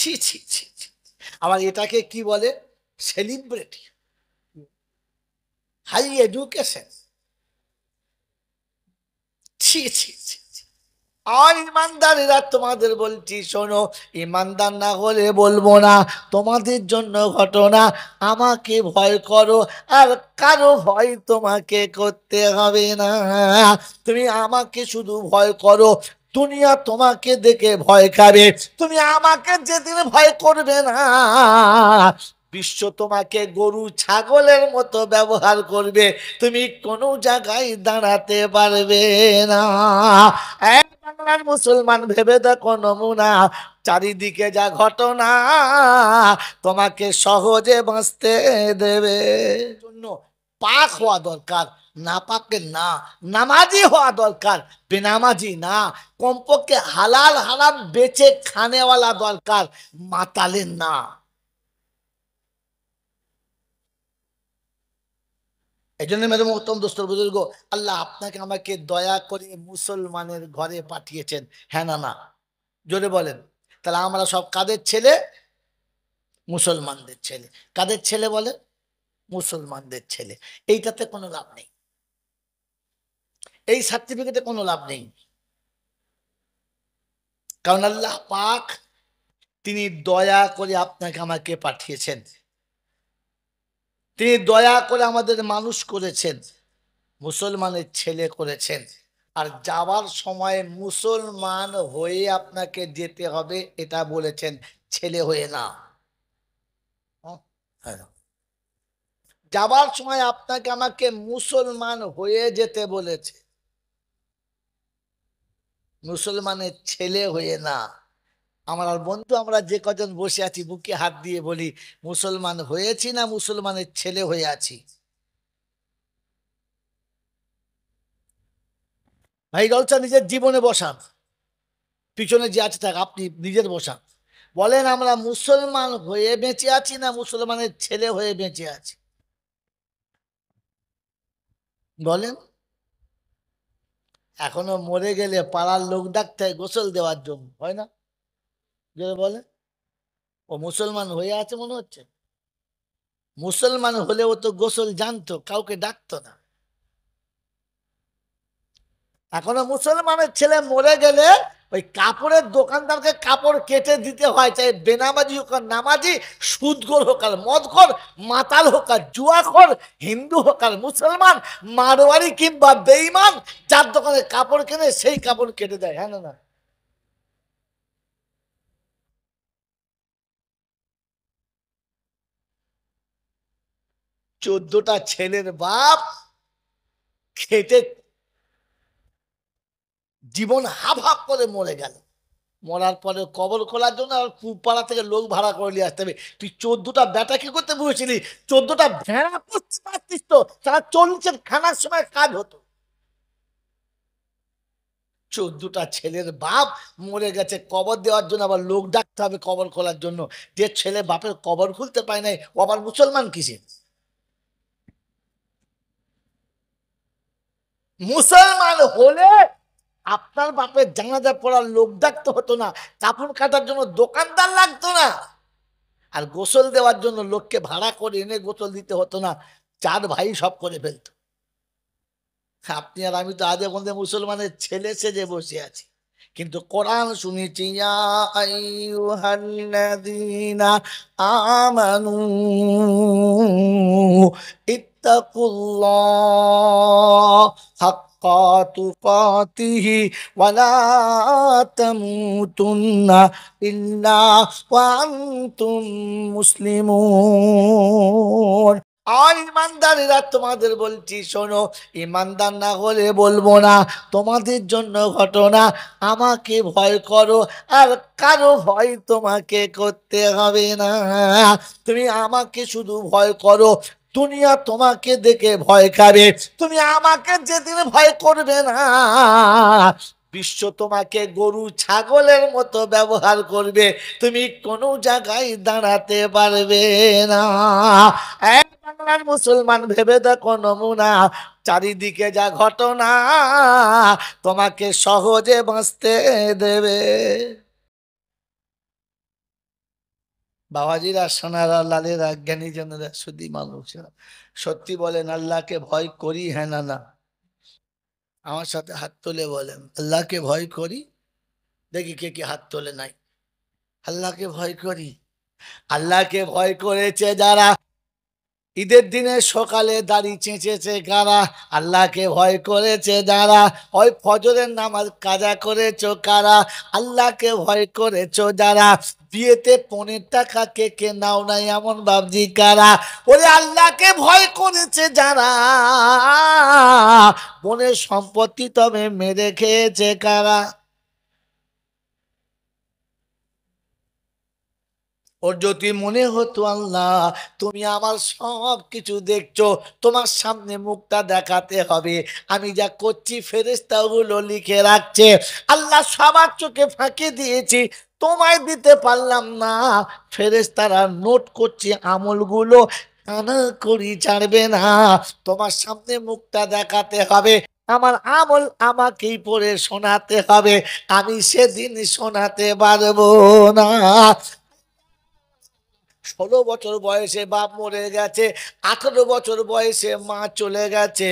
ছি ছি ছি ছি। আবার এটাকে কি বলে? Celebrity, high education. ছি ছি ছি ছি। আর ইমানদারেরা তোমাদের বলছি শোনো, ইমানদার না হলে বলবো না তোমাদের জন্য ঘটনা। আমাকে ভয় করো, আর কারো ভয় তোমাকে করতে হবে না। তুমি আমাকে শুধু ভয় করো, দুনিয়া তোমাকে দেখে ভয় খাবে। তুমি আমাকে যেদিন ভয় করবে না, বিশ্ব তোমাকে গরু ছাগলের মতো ব্যবহার করবে। তুমি কোনো জায়গায় দাঁড়াতে পারবে না। এক বাংলার মুসলমান ভেবে দেখো নমুনা, চারিদিকে যা ঘটনা, তোমাকে সহজে বাঁচতে দেবে জন্য পাক হওয়া দরকার। না পাকে না, নামাজি হওয়া দরকার, বেনামাজি না। কমপক্ষে হালাল হারাম বেচে খানেওয়ালা দরকার, মাতালের না। এই জন্য মেরে মোহতরম দোস্ত বুজুর্গ, আল্লাহ আপনাকে আমাকে দয়া করে মুসলমানের ঘরে পাঠিয়েছেন। হ্যাঁ না না? জোরে বলেন। তাহলে আমরা সব কাদের ছেলে? মুসলমানদের ছেলে। কাদের ছেলে বলে? মুসলমানদের ছেলে। এইটাতে কোনো লাভ নেই, এই সার্টিফিকেটে কোনো লাভ নেই। কারণ আল্লাহ পাক তিনি দয়া করে আপনাকে আমাকে পাঠিয়েছেন, তিনি দয়া করে আমাদের মানুষ করেছেন, মুসলমানের ছেলে করেছেন। আর যাওয়ার সময় মুসলমান হয়ে আপনাকে যেতে হবে, এটা বলেছেন, ছেলে হয়ে না। হ্যাঁ, যাবার সময় আপনাকে আমাকে মুসলমান হয়ে যেতে বলেছে, মুসলমানের ছেলে হয়ে না। আমার বন্ধু, আমরা যে কজন বসে আছি বুকে হাত দিয়ে বলি, মুসলমান হয়েছি না মুসলমানের ছেলে হয়ে আছি? ভাই গলসা নিজের জীবনে বসান, পিছনে যে আছে থাক, আপনি নিজের বসান। বলেন আমরা মুসলমান হয়ে বেঁচে আছি না মুসলমানের ছেলে হয়ে বেঁচে আছি? বলেন। এখনো মরে গেলে পাড়ার লোক ডাকতে হয় গোসল দেওয়ার জন্য, হয় না? যদি বলে ও মুসলমান হয়ে আছে মনে হচ্ছে, মুসলমান হলেও তো গোসল জানতো, কাউকে ডাকতো না। এখনো মুসলমানের ছেলে মরে গেলে ওই কাপড়ের দোকানদারকে কাপড় কেটে দিতে হয়, চাই বেনামাজি হোক আর নামাজি, সুদখোর হোক আর মদখোর, মাতাল হোক আর জুয়াখোর, হিন্দু হোক আর মুসলমান, মারোয়ারি কিংবা বেঈমান, যার দোকানে কাপড় কেনে সেই কাপড় কেটে দেয়। হ্যাঁ না না? 14টা ছেলের বাপ খেটে জীবন হাফ হাফ করে মরে গেল। মরার পরে কবর খোলার জন্য আর পাড়া থেকে লোক ভাড়া করে নিয়ে আসতে হবে। তুই 14টা বেটা কি করতে বুঝেছিলি? 14টা ভেড়া করতে পারতিস তো, তারা 40-এর খানার সময় কাজ হতো। 14টা ছেলের বাপ মরে গেছে, কবর দেওয়ার জন্য আবার লোক ডাকতে হবে কবর খোলার জন্য। যে ছেলে বাপের কবর খুলতে পায় নাই, ও আবার মুসলমান কিসে? মুসলমান হলে আপনার বাপের জানাজা পড়ার লোক ডাকতে হতো না, কাপড় কাটার জন্য দোকানদার লাগতো না, আর গোসল দেওয়ার জন্য লোককে ভাড়া করে এনে গোসল দিতে হতো না। 4 ভাই সব করে ফেলতো। আপনি আর আমি তো আজে বন্ধে মুসলমানের ছেলে সেজে বসে আছি, কিন্তু কোরআন শুনেছি, ইয়া আইয়ুহাল্লাযীনা আমানু ইত্তাকুল্লাহ হাক্কা তুকাতিহি ওয়া লা তামুতুন্না ইল্লা ওয়া আনতুম মুসলিমুন। আর ইমানদারেরা তোমাদের বলছি শোনো, ইমানদার না হলে বলবো না তোমাদের জন্য ঘটনা। আমাকে ভয় করো, আর কারো ভয় তোমাকে করতে হবে না। তুমি আমাকে শুধু ভয় করো, দুনিয়া তোমাকে দেখে ভয় খাবে। তুমি আমাকে যেদিন ভয় করবে না, বিশ্ব তোমাকে গরু ছাগলের মতো ব্যবহার করবে। তুমি কোনো জায়গায় দাঁড়াতে পারবে না। এক বাংলার মুসলমান ভেবে দেখো নমুনা, চারিদিকে যা ঘটনা, তোমাকে সহজে বাঁচতে দেবে। বাবাজিরা, সোনারা, লালেরা, জ্ঞানীজনেরা, শুধু মানুষেরা, সত্যি বলেন আল্লাহকে ভয় করি, হ্যাঁ না না? আমার সাথে হাত তুলে বলেন আল্লাহকে ভয় করি। দেখি কে কে হাত তোলে নাই। আল্লাহকে ভয় করি। আল্লাহকে ভয় করেছে যারা, ঈদের দিনে সকালে দাড়ি চেঁচেছে কারা? আল্লাহকে ভয় করেছে যারা, ওই ফজরের নামাজ কাজা করেছো কারা? আল্লাহকে ভয় করেছো যারা, বিয়েতে 15 টাকা কে কে নাও নাই এমন বাবজি কারা? ওরে আল্লাহকে ভয় করেছে যারা, বোনের সম্পত্তি তবে মেরে খেয়েছে কারা? ওর যদি মনে হতো আল্লাহ তুমি আমার সব কিছু দেখছো, তোমার সামনে মুখটা দেখাতে হবে, আমি যা করছি ফেরেশতাগুলো লিখে রাখছে, আল্লাহ সবার চোখে ফাঁকি দিয়েছি, তোমায় দিতে পারলাম না, ফেরেশতারা নোট করছে আমলগুলো, কানা করি ছাড়বে না, তোমার সামনে মুখটা দেখাতে হবে, আমার আমল আমাকেই পড়ে শোনাতে হবে, আমি সেদিন শোনাতে পারবো না। 16 বছর বয়সে বাপ মরে গেছে, 18 বছর বয়সে মা চলে গেছে,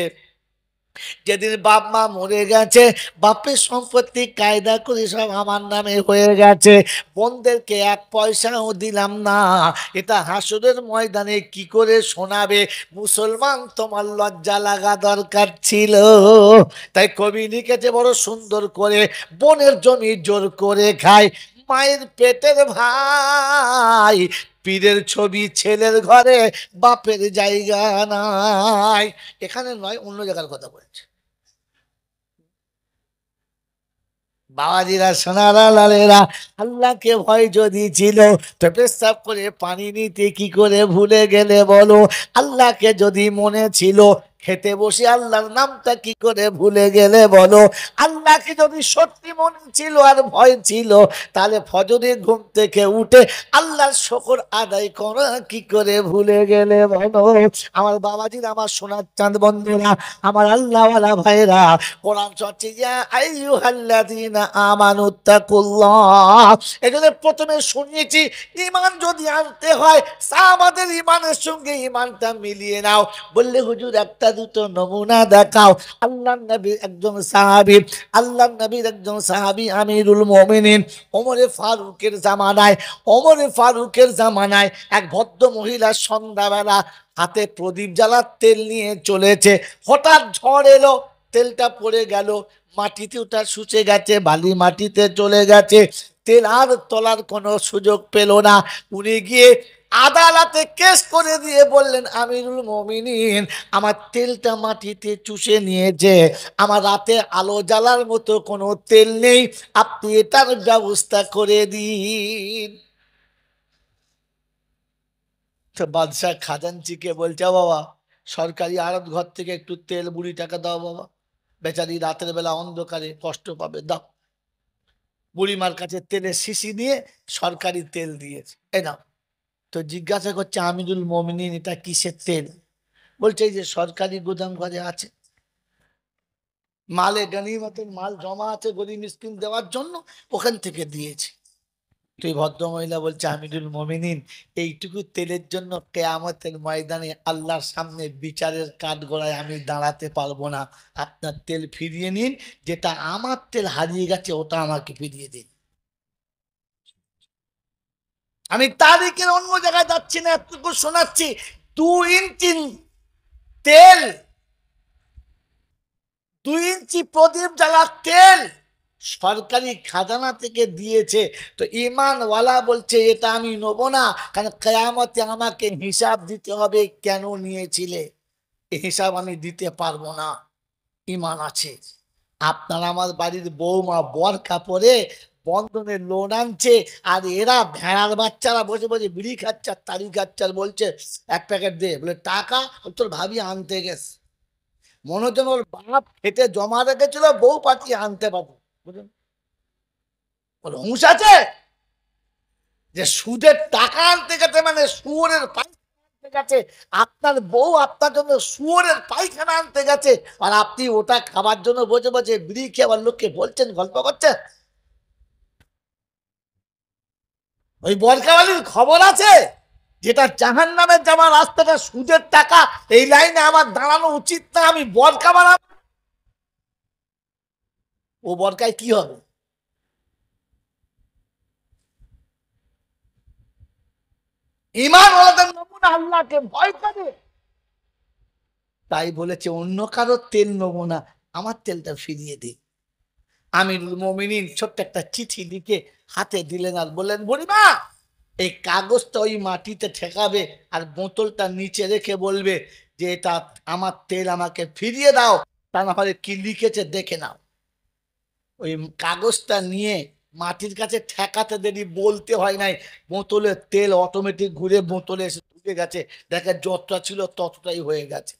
যেদিন বাপ মা মরে গেছে বাপের সম্পত্তি কায়দা করে সব আমার নামে হয়ে গেছে, বোনদেরকে 1 পয়সাও দিলাম না, এটা হাসরের ময়দানে কি করে শোনাবে? মুসলমান তোমার লজ্জা লাগা দরকার ছিল। তাই কবি লিখেছে বড় সুন্দর করে, বোনের জমি জোর করে খায় মায়ের পেটের ভাই, পীরের ছবি ছেলের ঘরে, বাপের জায়গা নাই। এখানে নয়, অন্য জায়গার কথা বলছে। বাবাজিরা, সোনারা, লালেরা, আল্লাহকে ভয় যদি ছিল তো পেশাব করে পানি নিতে কি করে ভুলে গেলে বলো? আল্লাহকে যদি মনে ছিল খেতে বসে আল্লাহর নামটা কি করে ভুলে গেলে বলো? আল্লাহকে যদি সত্যি মনে ছিল আর ভয় ছিল, তাহলে ফজরের ঘুম থেকে উঠে আল্লাহর শুকর আদায় করা কি করে ভুলে গেলে বলো? আমার বাবাজির, আমার সোনার চাঁদ বন্ধুরা, আমার আল্লাহওয়ালা ভাইরা, কোরআন চর্চে যা আইয়ুহাল্লাযীনা আমানুত্তাকুল্লাহ, এজন্য প্রথমে শুনিয়েছি ঈমান যদি আনতে হয় আমাদের ঈমানের সঙ্গে ঈমানটা মিলিয়ে নাও। বললে হুজুর একটা দুটো নমুনা দেখাও। আল্লাহর নবীর একজন সাহাবী, আল্লাহর নবীর একজন সাহাবী আমিরুল মুমিনিন ওমরে ফারুকের জামানায় এক ভদ্র মহিলা সন্ধ্যাবেলা হাতে প্রদীপ জ্বালার তেল নিয়ে চলেছে, হঠাৎ ঝড় এলো, তেলটা পড়ে গেল মাটিতে, ওটা শুষে গেছে, বালি মাটিতে চলে গেছে, তেল আর তোলার কোনো সুযোগ পেল না। উনি গিয়ে আদালতে কেস করে দিয়ে বললেন, আমিরুল মুমিনিন, আমার তেলটা মাটিতে চুষে নিয়েছে, আমার রাতে আলো জ্বালার মতো কোনো তেল নেই, আপনি এটার ব্যবস্থা করে দিন। তো বাদশাহ খাজাঞ্চিকে বলছে, বাবা সরকারি আড়ত ঘর থেকে একটু তেল 20 টাকা দাও বাবা, বেচারি রাতের বেলা অন্ধকারে কষ্ট পাবে, দাও। বুড়িমার কাছে তেলের শিশি নিয়ে সরকারি তেল দিয়েছে, এই নাও। তো জিজ্ঞাসা করছে আমিরুল মোমিনিন, এটা কিসের তেল? বলছে এই যে সরকারি গোদাম ঘরে আছে, মালে গনিমতের মাল জমা আছে গরিব মিসকিন দেওয়ার জন্য, ওখান থেকে দিয়েছে। তুই ভদ্রমহিলা বলছে, আমিরুল মোমিনিন, এইটুকু তেলের জন্য কেয়ামতের ময়দানে আল্লাহর সামনে বিচারের কাঠগড়ায় আমি দাঁড়াতে পারবো না, আপনার তেল ফিরিয়ে নিন, যেটা আমার তেল হারিয়ে গেছে ওটা আমাকে ফিরিয়ে দিন। আমি তারিখের অন্য জায়গায় যাচ্ছি না, এতটুকু শোনাচ্ছি। 2 ইঞ্চি তেল, 2 ইঞ্চি প্রদীপ জ্বালার তেল সরকারি খাজানা থেকে দিয়েছে। তো ইমানওয়ালা বলছে এটা আমি নেব না, কারণ কেয়ামতে আমাকে হিসাব দিতে হবে, কেন নিয়েছিলে, এই হিসাব আমি দিতে পারবো না। ইমান আছে। আপনার আমার বাড়ির বৌমা বরখা পরে বন্ধনের লোন আনছে, আর এরা ভেড়ার বাচ্চারা বসে বসে বিড়ি খাচ্ছে আর তারি খাচ্ছে, আর বলছে 1 প্যাকেট দে, বলে টাকা তোর ভাবি আনতে গেছে, মনে হচ্ছে ওর বাপ খেতে জমা রেখেছিল, বউ পাঠিয়ে আনতে পারবো, বুঝলেন? ওর হুঁশ আছে যে সুদের টাকা আনতে গেছে মানে শুয়োরের পায়খানা আনতে গেছে, আপনার বউ আপনার জন্য শুয়োরের পায়খানা আনতে গেছে, আর আপনি ওটা খাবার জন্য বসে বসে বিড়ি খেয়ে আবার লোককে বলছেন, গল্প করছেন। ওই বরকাওয়ালির খবর আছে, যেটা জাহান্নামের যাওয়ার রাস্তাটা সুদের টাকা, এই লাইনে আমার দাঁড়ানো উচিত না, আমি বরকা বানাবো। ও বরকায় কি হবে? ঈমান ওয়ালাদের নমুনা আল্লাহকে ভয় করে, তাই বলেছে অন্য কারো তেল নেবো না, আমার তেলটা ফিরিয়ে দে। আমিরুল মোমিনিন ছোট্ট একটা চিঠি লিখে হাতে দিলেন আর বললেন, বুড়িমা এই কাগজটা ওই মাটিতে ঠেকাবে আর বোতলটা নিচে রেখে বলবে যে এটা আমার তেল, আমাকে ফিরিয়ে দাও, তা না হলে কি লিখেছে দেখে নাও। ওই কাগজটা নিয়ে মাটির কাছে ঠেকাতে দেরি, বলতে হয় নাই, বোতলের তেল অটোমেটিক ঘুরে বোতলে এসে ঢুকে গেছে, দেখে যতটা ছিল ততটাই হয়ে গেছে।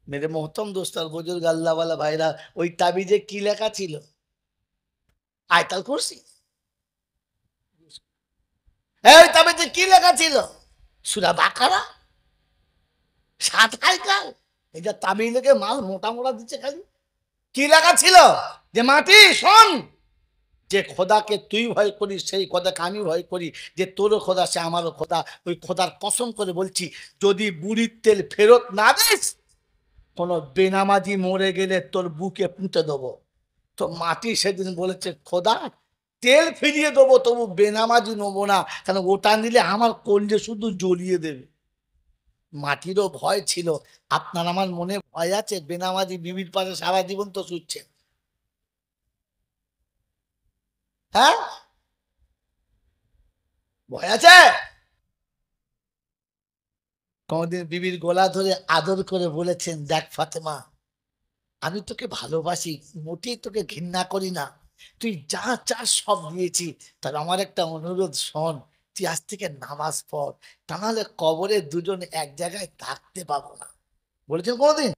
মেরে মোহতম দোস্তার বুজুর্গ আল্লাহওয়ালা ভাইরা, ওই তাবিজে কি লেখা ছিল? আয়তাল কুরসি। ওই তাবিজে কি লেখা ছিল? সূরা বাকারা, 7 আয়াত। এটা তাবিজ লেগে মাল মোটা মোটা দিচ্ছে খালি। কি লেখা ছিল? যে মাটি শোন, যে খোদাকে তুই ভয় করিস সেই খোদাকে আমি ভয় করি, যে তোরও খোদা সে আমারও খোদা। ওই খোদার কসম করে বলছি, যদি বুড়ির তেল ফেরত না দিস, কোন বেনামাজি মরে গেলে তোর বুকে পুঁতে দেবো। তো মাটি সেদিন বলেছে, খোদা তেল ফিরিয়ে দেবো, তবু বেনামাজি নেবো না, কেন ওটা নিলে আমার কলজে শুধু জ্বলিয়ে দেবে। মাটিরও ভয় ছিল। আপনার আমার মনে ভয় আছে? বেনামাজি বিবির পাশে সারা জীবন তো শুচ্ছেন, হ্যাঁ? ভয় আছে? কোনদিন বিবির গলা ধরে আদর করে বলেছেন, দেখ ফাতেমা, আমি তোকে ভালোবাসি, মোটেই তোকে ঘৃণা করি না, তুই যা চাস সব দিয়েছি, তার আমার একটা অনুরোধ শোন, তুই আজ থেকে নামাজ পড়, তা নাহলে কবরে দুজন এক জায়গায় থাকতে পাবো না। বলেছেন কোনদিন?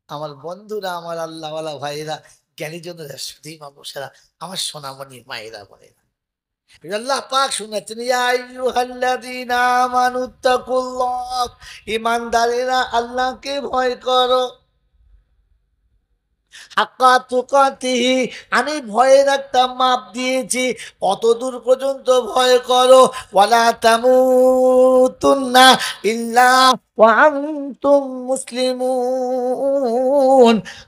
আমার বন্ধুরা, আমার আল্লাহওয়ালা ভাইয়েরা, জ্ঞানীজনেরা, সুধী মানুষেরা, আমার সোনামণি মায়েরা বোনেরা, আল্লাহ পাক শুনেছেন, ইয়া আইয়ুহাল্লাযীনা আমানুত্তাকুল্লাহ, ঈমানদারেরা আল্লাহকে ভয় করো, হাক্কা তুকাতিহি, আমি ভয়ের একটা মাপ দিয়েছি, অত দূর পর্যন্ত ভয় করো। ওয়ালা তামুতুন্না ইল্লা ওয়া আনতুম মুসলিমুন,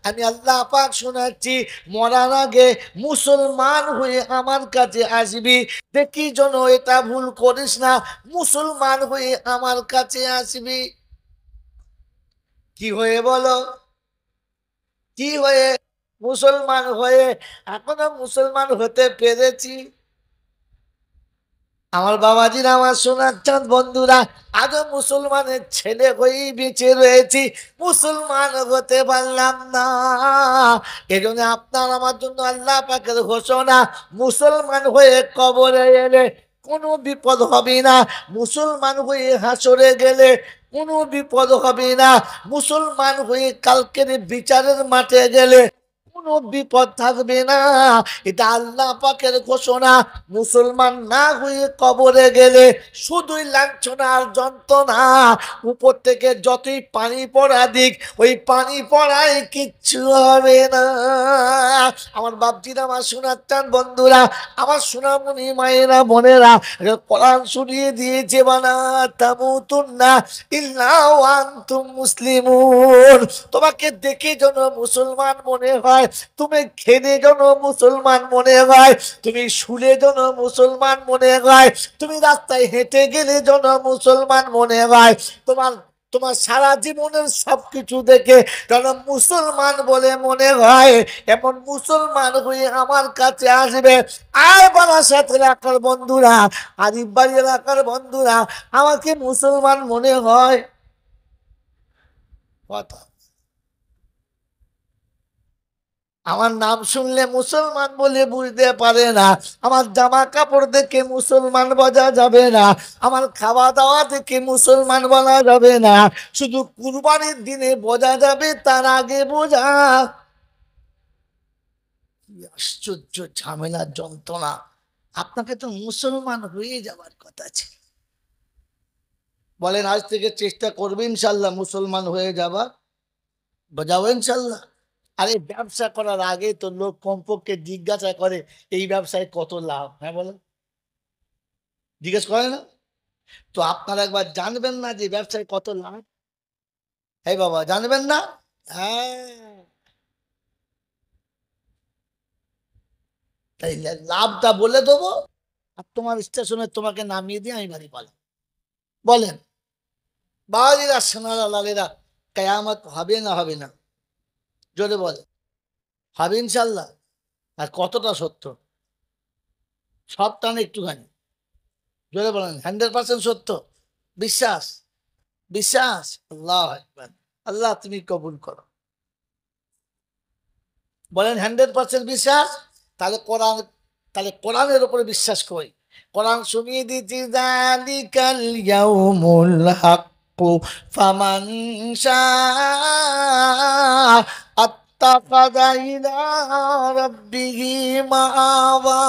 আমি আল্লাহ পাক শোনাচ্ছি, মরার আগে মুসলমান হয়ে আমার কাছে আসবি। দেখি যেন এটা ভুল করিস না, মুসলমান হয়ে আমার কাছে আসবি। কি হয়ে বলো? কি হয়ে? মুসলমান হয়ে। এখনো মুসলমান হতে পেরেছি? আমার বাবাজিরা, আমার সোনার চাঁদ বন্ধুরা, আজও মুসলমানের ছেলে হয়েই বেঁচে রয়েছি, মুসলমান হতে পারলাম না। এজন্য আপনার আমার জন্য আল্লাহ পাকের ঘোষণা, মুসলমান হয়ে কবরে এলে কোনো বিপদ হবে না, মুসলমান হয়ে হাসরে গেলে কোনো বিপদ হবে না, মুসলমান হয়ে কালকের বিচারের মাঠে গেলে কোনো বিপদ থাকবে না। এটা আল্লাহ পাকের ঘোষণা। মুসলমান না হয়ে কবরে গেলে শুধুই লাঞ্ছনা আর যন্ত্রণা, উপর থেকে যতই পানি পড়া দিক, ওই পানি পড়ায় কিচ্ছু হবে না। আমার বাপজিরা, আমার শোনার চান বন্ধুরা, আমার সোনামণি মায়েরা বোনেরা, কোরআন শুনিয়ে দিয়েছে, বানা তামুতুন্না ইল্লা ওয়া আনতুম মুসলিমুন। তোমাকে দেখে যেন মুসলমান মনে হয়, তুমি খেলে যেন মুসলমান মনে হয়, তুমি শুলে যেন মুসলমান মনে হয়, তুমি রাস্তায় হেঁটে গেলে যেন মুসলমান মনে হয়, তোমার তোমার সারা জীবনের সবকিছু দেখে যেন মুসলমান বলে মনে হয়, এমন মুসলমান হয়ে আমার কাছে আসবে। আর বারাসাত এলাকার বন্ধুরা, আরিফ বাড়ি এলাকার বন্ধুরা, আমাকে মুসলমান মনে হয়। কথা, আমার নাম শুনলে মুসলমান বলে বুঝতে পারে না, আমার জামা কাপড় দেখে মুসলমান বোঝা যাবে না, আমার খাওয়া দাওয়া দেখে মুসলমান বলা যাবে না, শুধু কুরবানির দিনে বোঝা যাবে, তার আগে বোঝা। কি আশ্চর্য ঝামেলার যন্ত্রণা! আপনাকে তো মুসলমান হয়ে যাওয়ার কথা ছিল। বলেন, আজ থেকে চেষ্টা করবে ইনশাল্লাহ মুসলমান হয়ে যাবার, বোঝাবো ইনশাল্লাহ। আরে ব্যবসা করার আগে তো লোক কমপক্ষে জিজ্ঞাসা করে এই ব্যবসায় কত লাভ, হ্যাঁ বলেন, জিজ্ঞেস করে না? তো আপনারা একবার জানবেন না যে ব্যবসায় কত লাভ? হ্যাঁ বাবা, জানবেন না? হ্যাঁ, তাই লাভটা বলে দেবো, আর তোমার স্টেশনে তোমাকে নামিয়ে দিয়ে আমি বাড়ি পালাম। বলেন বাড়িরা সোনারা লালেরা, কেয়ামত হবে না হবে না? জোরে বলে হবে ইনশাল্লাহ। আর কতটা সত্য? সবটা না একটুখানি? জোরে বলেন 100% সত্য। বিশ্বাস? বিশ্বাস? আল্লাহ আকবার। আল্লাহ তুমি কবুল করো। বলেন 100% বিশ্বাস? তাহলে কোরআন, তাহলে কোরআনের উপরে বিশ্বাস করি। কোরআন শুনিয়ে দিচ্ছি, যালিকাল ইয়াউমুল হাক্কু ফামান শাআ আত্তাখাযা ইলা রাব্বিহি মাআবা।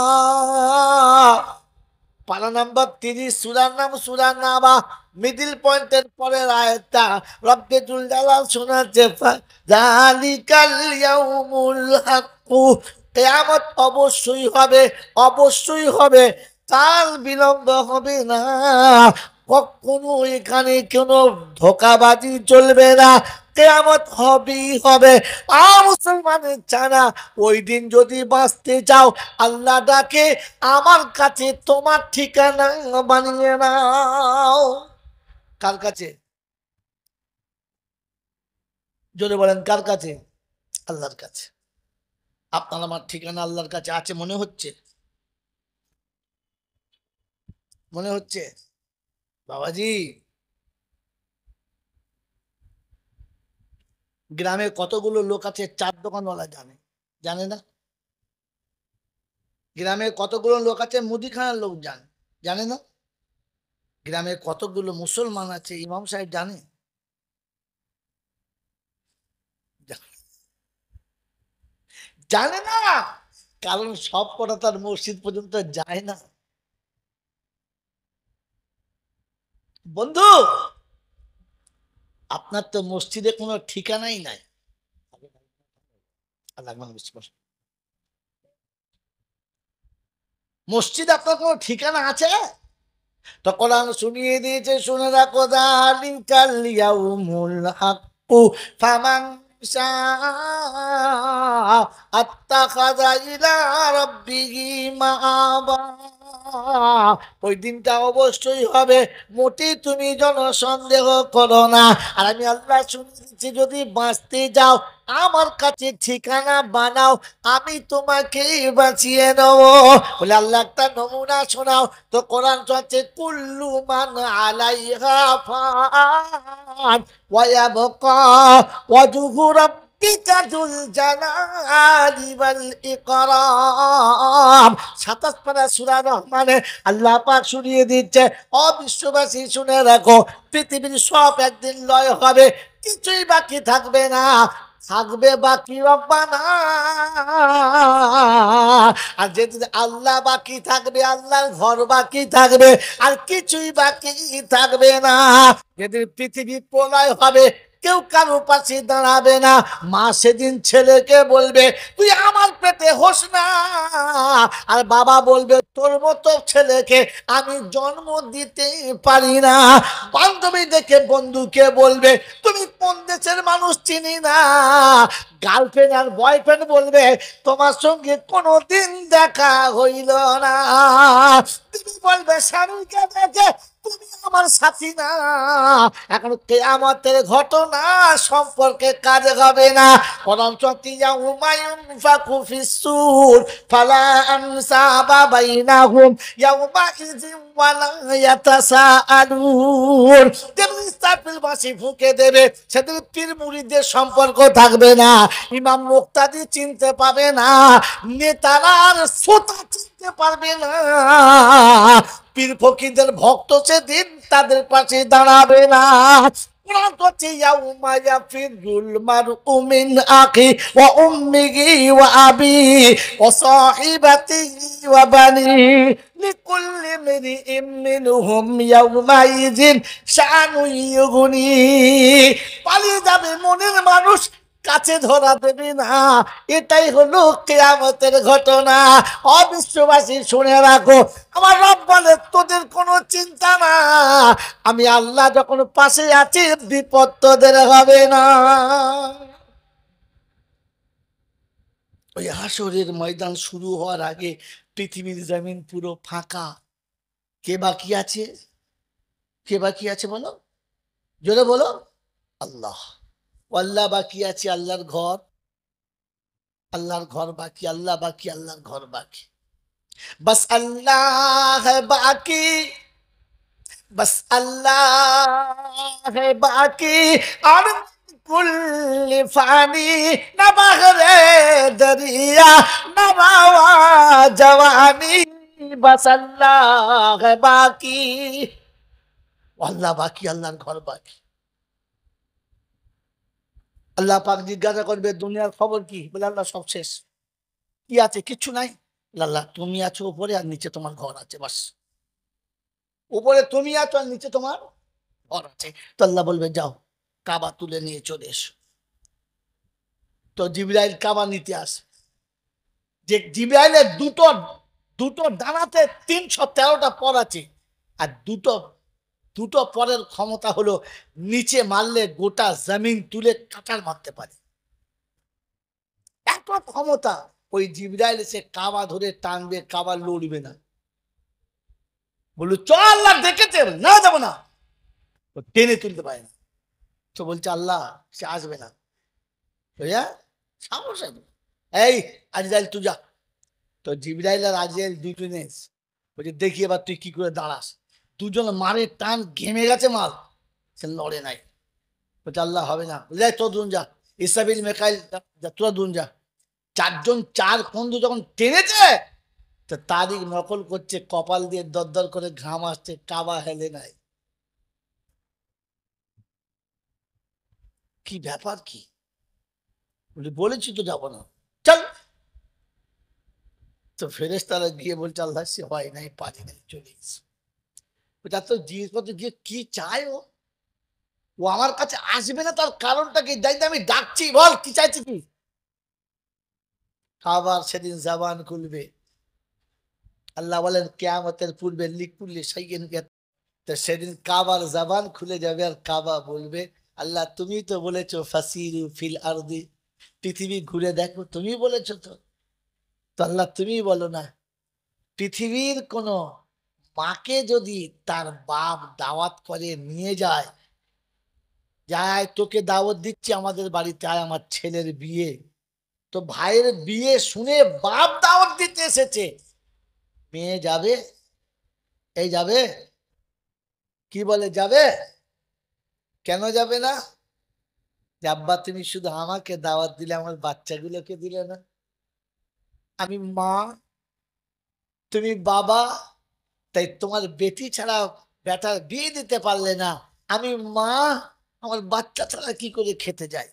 পারা নাম্বার 30, সূরার নাম সূরা নাবা, মিডল পয়েন্টের পরের আয়াতটা রব্বুল জালাল শোনাচ্ছে, যালিকাল ইয়াউমুল হাক্কু, কিয়ামত অবশ্যই হবে, অবশ্যই হবে, কাল বিলম্ব হবে না, কখনো এখানে কোনো ধোকাবাজি চলবে না, কিয়ামত হবেই হবে। মুসলমানের জানা, ওই দিন যদি বাঁচতে চাও আল্লাহ ডাকে, আমার কাছে তোমার ঠিকানা বানিয়ে নাও। কার কাছে? জোরে বলেন কার কাছে? আল্লাহর কাছে। আপনার আমার ঠিকানা আল্লাহর কাছে আছে মনে হচ্ছে? মনে হচ্ছে? বাবাজি, গ্রামে কতগুলো লোক আছে চার দোকানওয়ালা, জানে? জানে না? গ্রামে কতগুলো লোক আছে মুদিখানার লোক, জানে? জানে না? গ্রামে কতগুলো মুসলমান আছে ইমাম সাহেব, জানে? জানে না, কারণ সব কটা তার মসজিদ পর্যন্ত যায় না। বন্ধু, আপনার তো মসজিদে কোনো ঠিকানাই নাই। মসজিদ আপনার কোনো ঠিকানা আছে? তো কোরআন শুনিয়ে দিয়েছে, শুনে রাখো, যালিকাল ইয়াউমুল হাক্কু ফামান শাআ আত্তাখাযা ইলা রাব্বিহি মাআবা। ওই দিনটা অবশ্যই হবে, মোটেই তুমি যেন সন্দেহ করো না। আর আমি আল্লাহ শুনিয়ে দিচ্ছি, যদি বাঁচতে যাও আমার কাছে ঠিকানা বানাও, আমি তোমাকে বাঁচিয়ে নেব। বলে আল্লাহ একটা নমুনা শোনাও। তো কোরআন চলছে, কুল্লু মান আলাইহা ফান ওয়া ইয়াবকা ওয়াজহু রাব্বিকা যুল জালালি ওয়াল ইকরাম। 27 পারা সূরা রহমানে আল্লাহ পাক শুনিয়ে দিচ্ছে, ও বিশ্ববাসী শুনে রাখো, পৃথিবীর সব একদিন লয় হবে, কিছুই বাকি থাকবে না। থাকবে বাকি রব্বানা। আর যেদিন আল্লাহ বাকি থাকবে, আল্লাহর ঘর বাকি থাকবে, আর কিছুই বাকি থাকবে না। যেদিন পৃথিবী প্রলয় হবে, কেউ কারো পাশে দাঁড়াবে না। মা সেদিন ছেলেকে বলবে, তুই আমার পেটে হোস না। আর বাবা বলবে, তোর মতো ছেলেকে আমি জন্ম দিতে পারি না। বান্ধবী দেখে বন্ধুকে বলবে, তুমি কোন দেশের মানুষ চিনি না। গার্লফ্রেন্ড আর বয়ফ্রেন্ড বলবে, তোমার সঙ্গে কোনোদিন দেখা হইল না। তুমি বলবে স্বামীকে দেখে, তুমি আমার সাথী না। এখন কিয়ামতের ঘটনা সম্পর্কে কাজ হবে না। কোরআন চলছে, ইয়াউমা ইউনফাখু ফিস-সূর ফালা আনসাবা বাইনাহুম ইয়াউমা ইযিন ওয়ালা ইয়াতাসাআলুন। যেদিন ইসরাফিল বাঁশি ফুঁকে দেবে, সেদিন পীর মুরিদদের সম্পর্ক থাকবে না, ইমাম মুক্তাদি চিনতে পাবে না, নেতারা আর শ্রোতা চিনতে পারবে না। পীর ফকিরদের ভক্ত সেদিন তাদের পাশে দাঁড়াবে না। কোরআন বলছে, ইয়াউমা ইয়াফিরুল মারউ মিন আখি ওয়া উম্মিহি ওয়া আবিহি ওয়া সাহিবাতিহি ওয়া বানিহি লিকুল্লি ইমরিইম মিনহুম ইয়াউমাইযিন শানুন ইউগনি। পালিয়ে যাবে মনের মানুষ, কাছে ধরা দেবে না। এটাই হলো কিয়ামতের ঘটনা। অবিশ্ববাসী শুনে রাখো, আমার রব বলে তোদের কোনো চিন্তা না, আমি আল্লাহ যখন পাশে আছি বিপদ তোদের হবে না। ওই হাসরের ময়দান শুরু হওয়ার আগে পৃথিবীর জমিন পুরো ফাঁকা। কে বাকি আছে? কে বাকি আছে বলো, জোরে বলো। আল্লাহ। আল্লাহ বাকি আছে, আল্লাহর ঘর, আল্লাহর ঘর বাকি, আল্লাহ বাকি, আল্লাহর ঘর বাকি। বাস আল্লাহ है बाकी, बस अल्लाह है बाकी, और कुल फानी न बहरे दरिया न बावा जवानी, बस अल्लाह है बाकी। আল্লাহ বাকি, আল্লাহর ঘর বাকি। আল্লাহ পাক জিজ্ঞাসা করবে দুনিয়ার খবর কি? বলে আল্লাহ সব শেষ। কি আছে? কিচ্ছু নাই। আল্লাহ তুমি আছো উপরে, আর নিচে তোমার ঘর আছে, বাস। উপরে তুমি আছো আর নিচে তোমার ঘর আছে। তো আল্লাহ বলবে যাও কাবা তুলে নিয়ে চলে এসো। তো জিবরাইল কাবা নিতে আসে। যে জিবরাইলের দুটো দুটো ডানাতে 313টা পর আছে, আর দুটো দুটো পরের ক্ষমতা হলো নিচে মারলে গোটা জমিন তুলে কাটার মারতে পারে, এত ক্ষমতা। ওই জিবরাইল এসে কাবা ধরে টানবে, কাবা লড়বে না। বললো চল আল্লাহ দেখেছে, না যাবো না। টেনে তুলতে পারে না। তো বলছে আল্লাহ সে আসবে না। সাহস আছে। এই আজরাইল তুই যা। তো জিবরাইল আর আজরাইল দুজনে বলছে দেখি এবার তুই কি করে দাঁড়াস। দুজন মারের টান ঘেমে গেছে মাল, সে লড়ে নাই। বলছে আল্লাহ হবে না। যাই তোর দুন যা, ইসরাফিল মিকাইল তোরা দুন যা। চারজন চার বন্ধু যখন টেনেছে, তো তারিখ নকল করছে, কপাল দিয়ে দরদর করে ঘাম আসছে, কাবা হেলে নাই। কি ব্যাপার কি? বলেছি তো যাবো না, চল। তো ফেরেশতারা গিয়ে বলছে আল্লাহ সে হয় নাই, পারি নাই, চলে গেছে। ওটা তো জিজ্ঞেস করতে গিয়ে কি চায় ও, ও আমার কাছে আসবে না তার কারণটা কি? যাই আমি ডাকছি, বল কি চাইছি কি? আবার সেদিন জবান খুলবে। আল্লাহ বলেন কিয়ামতের পূর্বে লিকুল্লি শাইইন, তো সেদিন কাবার জবান খুলে যাবে, আর কাবা বলবে আল্লাহ তুমি তো বলেছো ফাসিরু ফিল আরদি, পৃথিবী ঘুরে দেখো, তুমি বলেছো তো। তো আল্লাহ তুমি বলো না। পৃথিবীর কোন মাকে যদি তার বাপ দাওয়াত করে নিয়ে যায়, যায় তোকে দাওয়াত দিচ্ছি আমাদের বাড়িতে আয়, আমার ছেলের বিয়ে। তো ভাইয়ের বিয়ে শুনে বাপ দাওয়াত দিতে এসেছে, মেয়ে যাবে? এই যাবে? কি বলে যাবে? কেন যাবে না? যে আব্বা তুমি শুধু আমাকে দাওয়াত দিলে, আমার বাচ্চাগুলোকে দিলে না। আমি মা, তুমি বাবা, তাই তোমার বেটি ছাড়া বেটার বিয়ে দিতে পারলে না। আমি মা, আমার বাচ্চা ছাড়া কি করে খেতে যায়?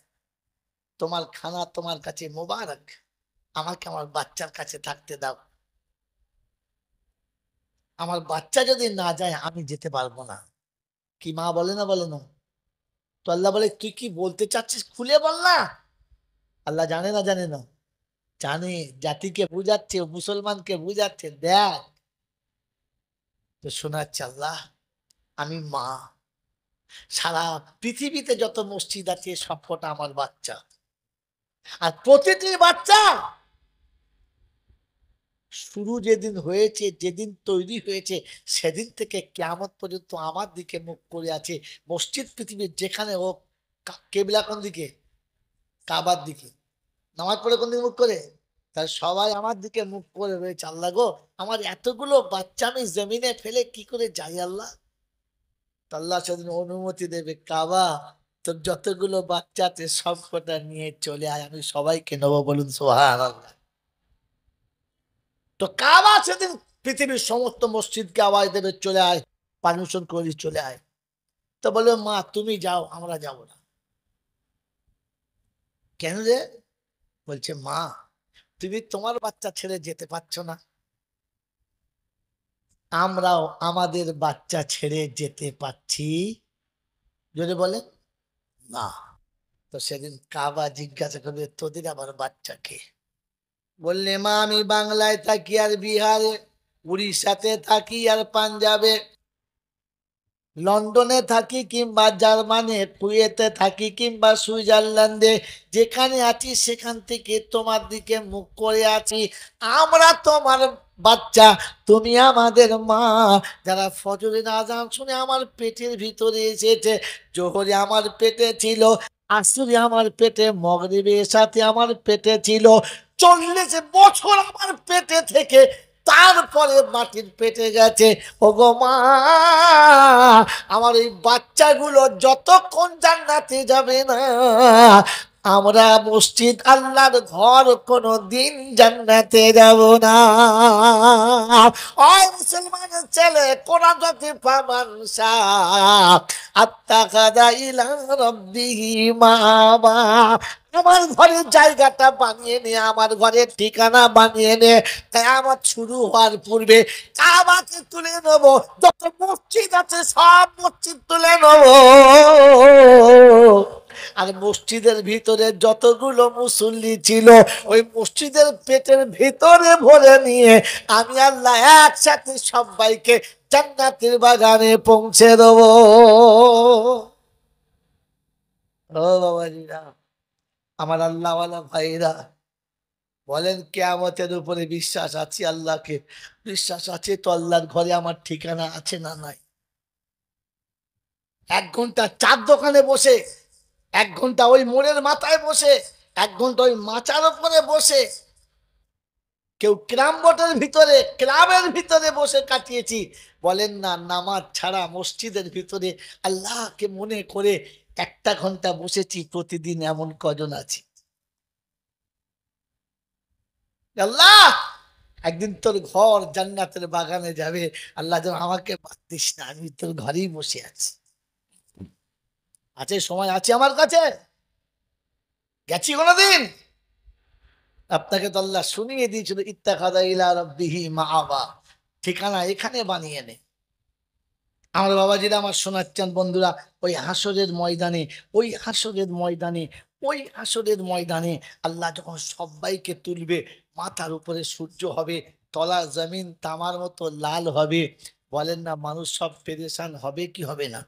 তোমার খানা তোমার কাছে মোবারক, আমাকে আমার বাচ্চার কাছে থাকতে দাও। আমার বাচ্চা যদি না যায় আমি যেতে পারবো না। কি মা বলে না? বলে না? তো আল্লাহ বলে তুই কি বলতে চাচ্ছিস খুলে বল না। আল্লাহ জানে না? জানে না? জানে। জাতিকে বুঝাচ্ছে, মুসলমানকে বুঝাচ্ছে, দেখ। তো শোনাচ্ছে আল্লাহ আমি মা, সারা পৃথিবীতে যত মসজিদ আছে সবকটা আমার বাচ্চা, আর প্রতিটি বাচ্চা শুরু যেদিন হয়েছে, যেদিন তৈরি হয়েছে, সেদিন থেকে কিয়ামত পর্যন্ত আমার দিকে মুখ করে আছে। মসজিদ পৃথিবীর যেখানে হোক, কেবলা কোন দিকে? কাবার দিকে। নামাজ পড়ে কোন দিকে মুখ করে? তাহলে সবাই আমার দিকে মুখ করে রয়েছে। আল্লাহ গো, আমার এতগুলো বাচ্চা আমি জমিনে ফেলে কি করে যাই আল্লাহ? আল্লাহ সেদিন অনুমতি দেবে, কাবা তোর যতগুলো বাচ্চা আছে সব কটা নিয়ে চলে আয়, আমি সবাইকে নেবো, বলুন সুবহানাল্লাহ। তো কাবা সেদিন পৃথিবীর সমস্ত মসজিদকে আওয়াজ দেবে চলে আয়, পারমিশন করি চলে আয়। তো বলবে মা তুমি যাও, আমরা যাব না। কেন রে? বলছে মা তুমি তোমার বাচ্চা ছেড়ে যেতে পারছো না, আমরাও আমাদের বাচ্চা ছেড়ে যেতে পারছি? যদি বলে না। তো সেদিন কাবা জিজ্ঞাসা করবে তোদের আবার বাচ্চাকে, বললে মা আমি বাংলায় থাকি আর বিহারে, উড়িষ্যাতে থাকি আর পাঞ্জাবে, লন্ডনে থাকি কিংবা জার্মানি, কুয়েতে থাকি কিংবা সুইজারল্যান্ডে, যেখানে আছি সেখান থেকে তোমার দিকে মুখ করে আছি। আমরা তোমার বাচ্চা, তুমি আমাদের মা। যারা ফজরের আজান শুনে আমার পেটের ভিতরে এসেছে, জোহরে আমার পেটে ছিল, আসরে আমার পেটে, মগরিবে সাথে আমার পেটে ছিল, 40 বছর আমার পেটে থেকে তারপরে মাটির পেটে গেছে। ওগো মা, আমার এই বাচ্চাগুলো যতক্ষণ জান্নাতে যাবে না, আমরা মসজিদ আল্লাহর ঘর কোনো দিন জান্নাতে যাব না। ওই মুসলমানের ছেলে, কোরআন যদি পামানসা আত্তাখাযা ইলা রাব্বিহি মাআবা, আমার ঘরের জায়গাটা বানিয়ে নে, আমার ঘরের ঠিকানা বানিয়ে নে। কিয়ামত শুরু হওয়ার পূর্বে কাবাকে তুলে নেব, যত মসজিদ আছে সব মসজিদ তুলে নেব, আর মসজিদের ভিতরে যতগুলো মুসল্লি ছিল ওই মসজিদের পেটের ভিতরে ভরে নিয়ে আমি আল্লাহ একসাথে সবাইকে জান্নাতের বাগানে পৌঁছে দেব। ও বাবাজিরা, আমার আল্লাহওয়ালা ভাইরা, বলেন কিয়ামতের উপরে বিশ্বাস আছে? আল্লাহকে বিশ্বাস আছে তো আল্লাহর ঘরে আমার ঠিকানা আছে না নাই? 1 ঘন্টা চার দোকানে বসে, 1 ঘন্টা ওই মোড়ের মাথায় বসে, 1 ঘন্টা ওই মাচার উপরে বসে, কেউ ক্রাম বোর্ডের ভিতরে, ক্লাবের ভিতরে বসে কাটিয়েছি। বলেন না, নামাজ ছাড়া মসজিদের ভিতরে আল্লাহকে মনে করে 1 ঘন্টা বসেছি প্রতিদিন, এমন কজন আছে? আল্লাহ, একদিন তোর ঘর জান্নাতের বাগানে যাবে, আল্লাহ যেন আমাকে বাদ দিস না, আমি তোর ঘরেই বসে আছি। আছে সময় আছে আমার কাছে? গেছি কোনোদিন? আপনাকে তো আল্লাহ শুনিয়ে দিয়েছিল ইত্তাখাযা ইলা রাব্বিহি মাআবা, ঠিকানা এখানে বানিয়ে নে। আমার বাবাজিরা, আমার শোনাচ্ছেন বন্ধুরা, ওই হাসরের ময়দানে, ওই হাসরের ময়দানে, ওই হাসরের ময়দানে আল্লাহ যখন সবাইকে তুলবে, মাথার উপরে সূর্য হবে, তলা জমিন তামার মতো লাল হবে, বলেন না মানুষ সব পেরেশান হবে কি হবে না?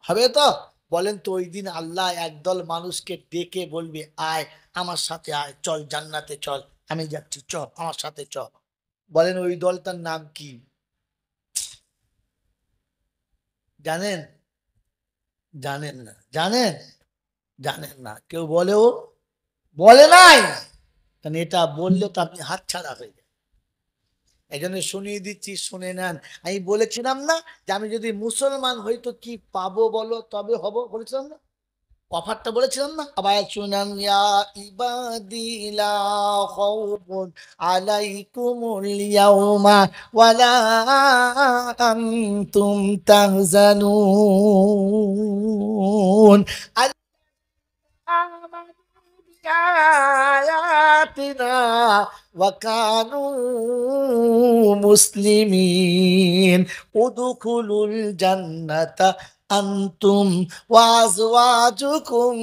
হবে তো? বলেন তো ওই দিন আল্লাহ একদল মানুষকে ডেকে বলবে আয় আমার সাথে, আয় চল জান্নাতে চল, আমি যাচ্ছি চ আমার সাথে চ। বলেন ওই দলটার নাম কি জানেন? জানেন না? জানেন? জানেন না? কেউ বলেও বলে নাই, কারণ এটা বললে তো আপনি হাতছাড়া হয়ে যান। এই জন্য শুনিয়ে দিচ্ছি, শুনে নেন। আমি বলেছিলাম না যে আমি যদি মুসলমান হই তো কি পাবো বলো, তবে হব, বলেছিলাম না? অফারটা বলেছিলাম না? আবার শুনান, ইয়া ইবাদি লা খাউফুন আলাইকুমুল ইয়াউমা ওয়ালা আনতুম তাহজানুন আমানু বিআয়াতিনা ওয়া কানু মুসলিমিন উদখুলুল জান্নাতা আনতুম ওয়া আজওয়াজুকুম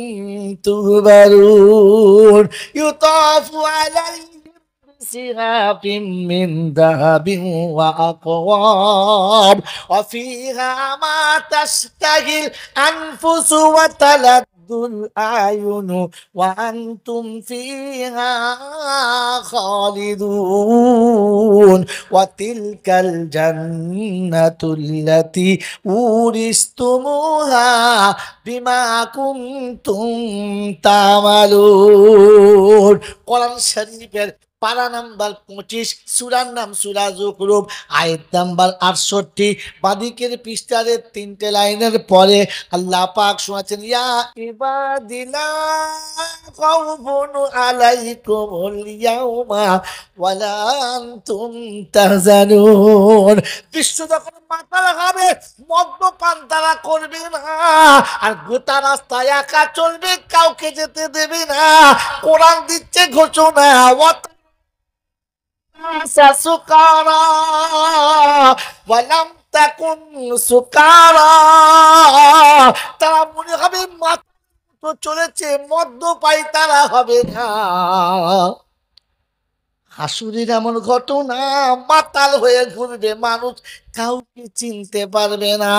তুহবারুন ইউতাফু আলাইহিম বিসিহাফিম মিন যাহাবিন ওয়া আকওয়াব ওয়া ফিহা মা তাশতাহিল আনফুসু ওয়া তালাদ্দুল আয়ুনু ওয়া আনতুম ফিহা খালিদুন ওয়া তিলকাল জান্নাতুল্লাতী উরিস্তুমুহা বিমা কুনতুম তামালুন। কোরআন শরীফের পারা নাম্বার 25, সূরার নাম সূরা যুখরুফ, আয়াত নাম্বার 68, বাদিকের পৃষ্ঠারে 3টে লাইনের পরে আল্লাহ পাক শোনাচ্ছেন, ইয়া ইবাদিনা খাউফুন আলাইকুমুল ইয়াউমা ওয়ালা আনতুম তাহজানুন। বিশ্ব যখন মাথা লাগাবে, মদ্যপান তারা করবে না, আর গোটা রাস্তায় একা চলবে, কাউকে যেতে দেবে না। কোরআন দিচ্ছে ঘোষণা, সুকারা ওয়ালাম তাকুন সুকারা, তারা মনে হবে মাথা তো চলেছে, মদ্যপায়ী তারা হবে না। হাসুরির এমন ঘটনা, মাতাল হয়ে ঘুরবে মানুষ, কাউকে চিনতে পারবে না।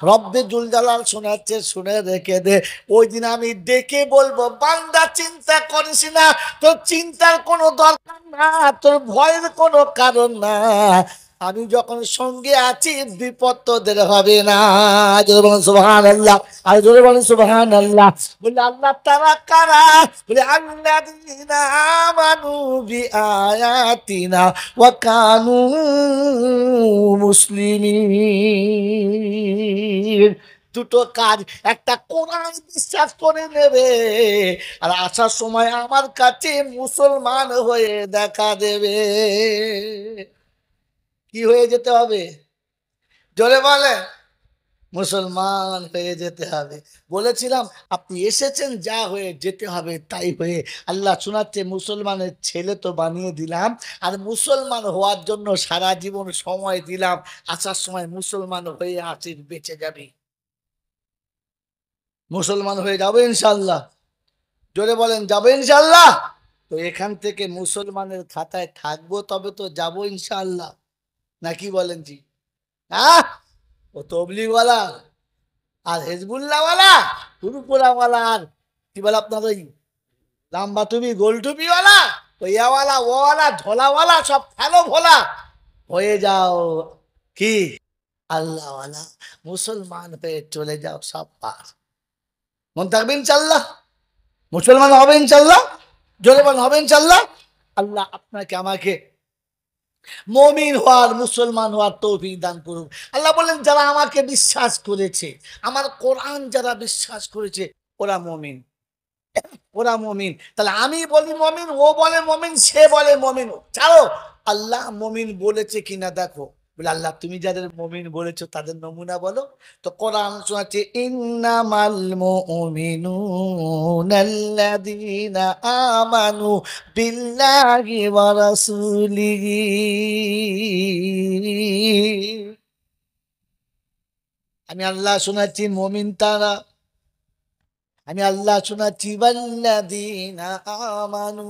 রব্বে জুল জালাল শোনাচ্ছে, শুনে রেখে দে। ওই দিন আমি ডেকে বলবো, বান্দা চিন্তা করিস না, তোর চিন্তার কোনো দরকার না, তোর ভয়ের কোনো কারণ না। আমি যখন সঙ্গে আছি, বিপদ তোদের হবে না। জোরে বলেন সুবহানাল্লাহ, আর জোরে বলেন সুবহানাল্লাহ। বলে আল্লাহ তারা কারা? বলে আল্লাযীনা আমানু বিআয়াতিনা ওয়া কানু মুসলিমিন। দুটো কাজ, একটা কোরআন বিশ্বাস করে নেবে, আর আসার সময় আমার কাছে মুসলমান হয়ে দেখা দেবে। কি হয়ে যেতে হবে? জোরে বলে, মুসলমান হয়ে যেতে হবে। বলেছিলাম আপনি এসেছেন, যা হয়ে যেতে হবে তাই হয়ে। আল্লাহ শোনাচ্ছে, মুসলমানের ছেলে তো বানিয়ে দিলাম, আর মুসলমান হওয়ার জন্য সারা জীবন সময় দিলাম। আসার সময় মুসলমান হয়ে আসিস, বেঁচে যাবি। মুসলমান হয়ে যাবো ইনশাল্লাহ। জোরে বলেন, যাবো ইনশাল্লাহ। তো এখান থেকে মুসলমানের খাতায় থাকবো, তবে তো যাবো ইনশাল্লাহ। নাকি বলেন জি? হ্যাঁ, ও তবলিগওয়ালা আর হেজবুল্লাহওয়ালা, ফুরুপুরাওয়ালা, আর কি বলে আপনার ওই লাম্বা টুপি গোল টুপিওয়ালা, ওয়ালা ওয়ালা ঝোলাওয়ালা, সব ফেলো ভোলা হয়ে যাও কি আল্লাহওয়ালা, মুসলমান হয়ে চলে যাও, সব পার। মন থাকবে ইনশাল্লাহ, মুসলমান হবে ইনশাল্লাহ। জোরে বলেন, হবে ইনশাল্লাহ। আল্লাহ আপনাকে আমাকে মুমিন হওয়ার, মুসলমান হওয়ার তৌফিক দান করুন। আল্লাহ বলেন, যারা আমাকে বিশ্বাস করেছে, আমার কোরআন যারা বিশ্বাস করেছে, ওরা মুমিন, ওরা মুমিন। তাহলে আমি বলি মুমিন, ও বলে মুমিন, সে বলে মুমিন, ছাড়ো। আল্লাহ মুমিন বলেছে কিনা দেখো। বলে আল্লাহ তুমি যাদের মুমিন বলেছো তাদের নমুনা বলো। তো কোরআন শোনাচ্ছে, ইন্নামাল মুমিনুনাল্লাযীনা আমানু বিল্লাহি ওয়া রাসূলিহি। আমি আল্লাহ শোনাচ্ছি, মুমিন তারা। আমি আল্লাহ শোনাচ্ছি, ওয়াল্লাযীনা আমানু,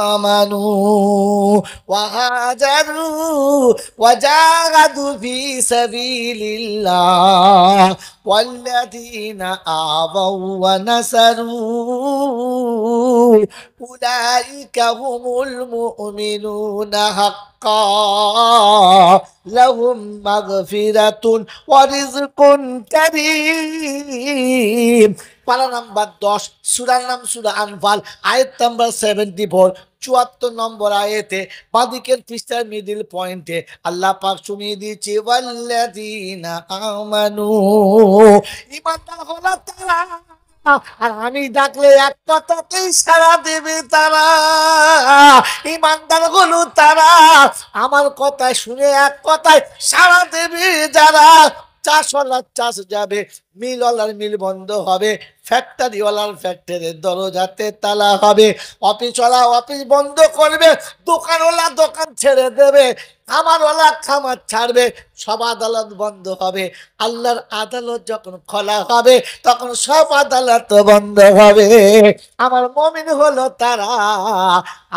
آمنوا وهاجروا وجاهدوا في سبيل الله والذين آووا ونصروا أولئك هم المؤمنون حقا لهم مغفرة ورزق كريم। পারা নাম্বার 10, সূরার নাম সূরা আনফাল, আয়াত নাম্বার 74, 74 নম্বর আয়াতে বাদিকের পৃষ্ঠার মিডল পয়েন্টে আল্লাহ পাক শুনিয়ে দিয়েছে, ওয়াল্লাযীনা আমানু, ঈমানদার হলো তারা, আর আমি ডাকলে এক কথাতেই সাড়া দেবে তারা। ঈমানদার হলো তারা, আমার কথা শুনে এক কথায় সাড়া দেবে যারা। চাষওয়ালার চাষ যাবে, মিলওয়ালার মিল বন্ধ হবে, ফ্যাক্টরিওয়ালার ফ্যাক্টরির দরজাতে তালা হবে, অফিসওয়ালা অফিস বন্ধ করবে, দোকানওয়ালা দোকান ছেড়ে দেবে, খামারওয়ালা খামার ছাড়বে, সব আদালত বন্ধ হবে। আল্লাহর আদালত যখন খোলা হবে, তখন সব আদালত বন্ধ হবে। আমার মুমিন হলো তারা,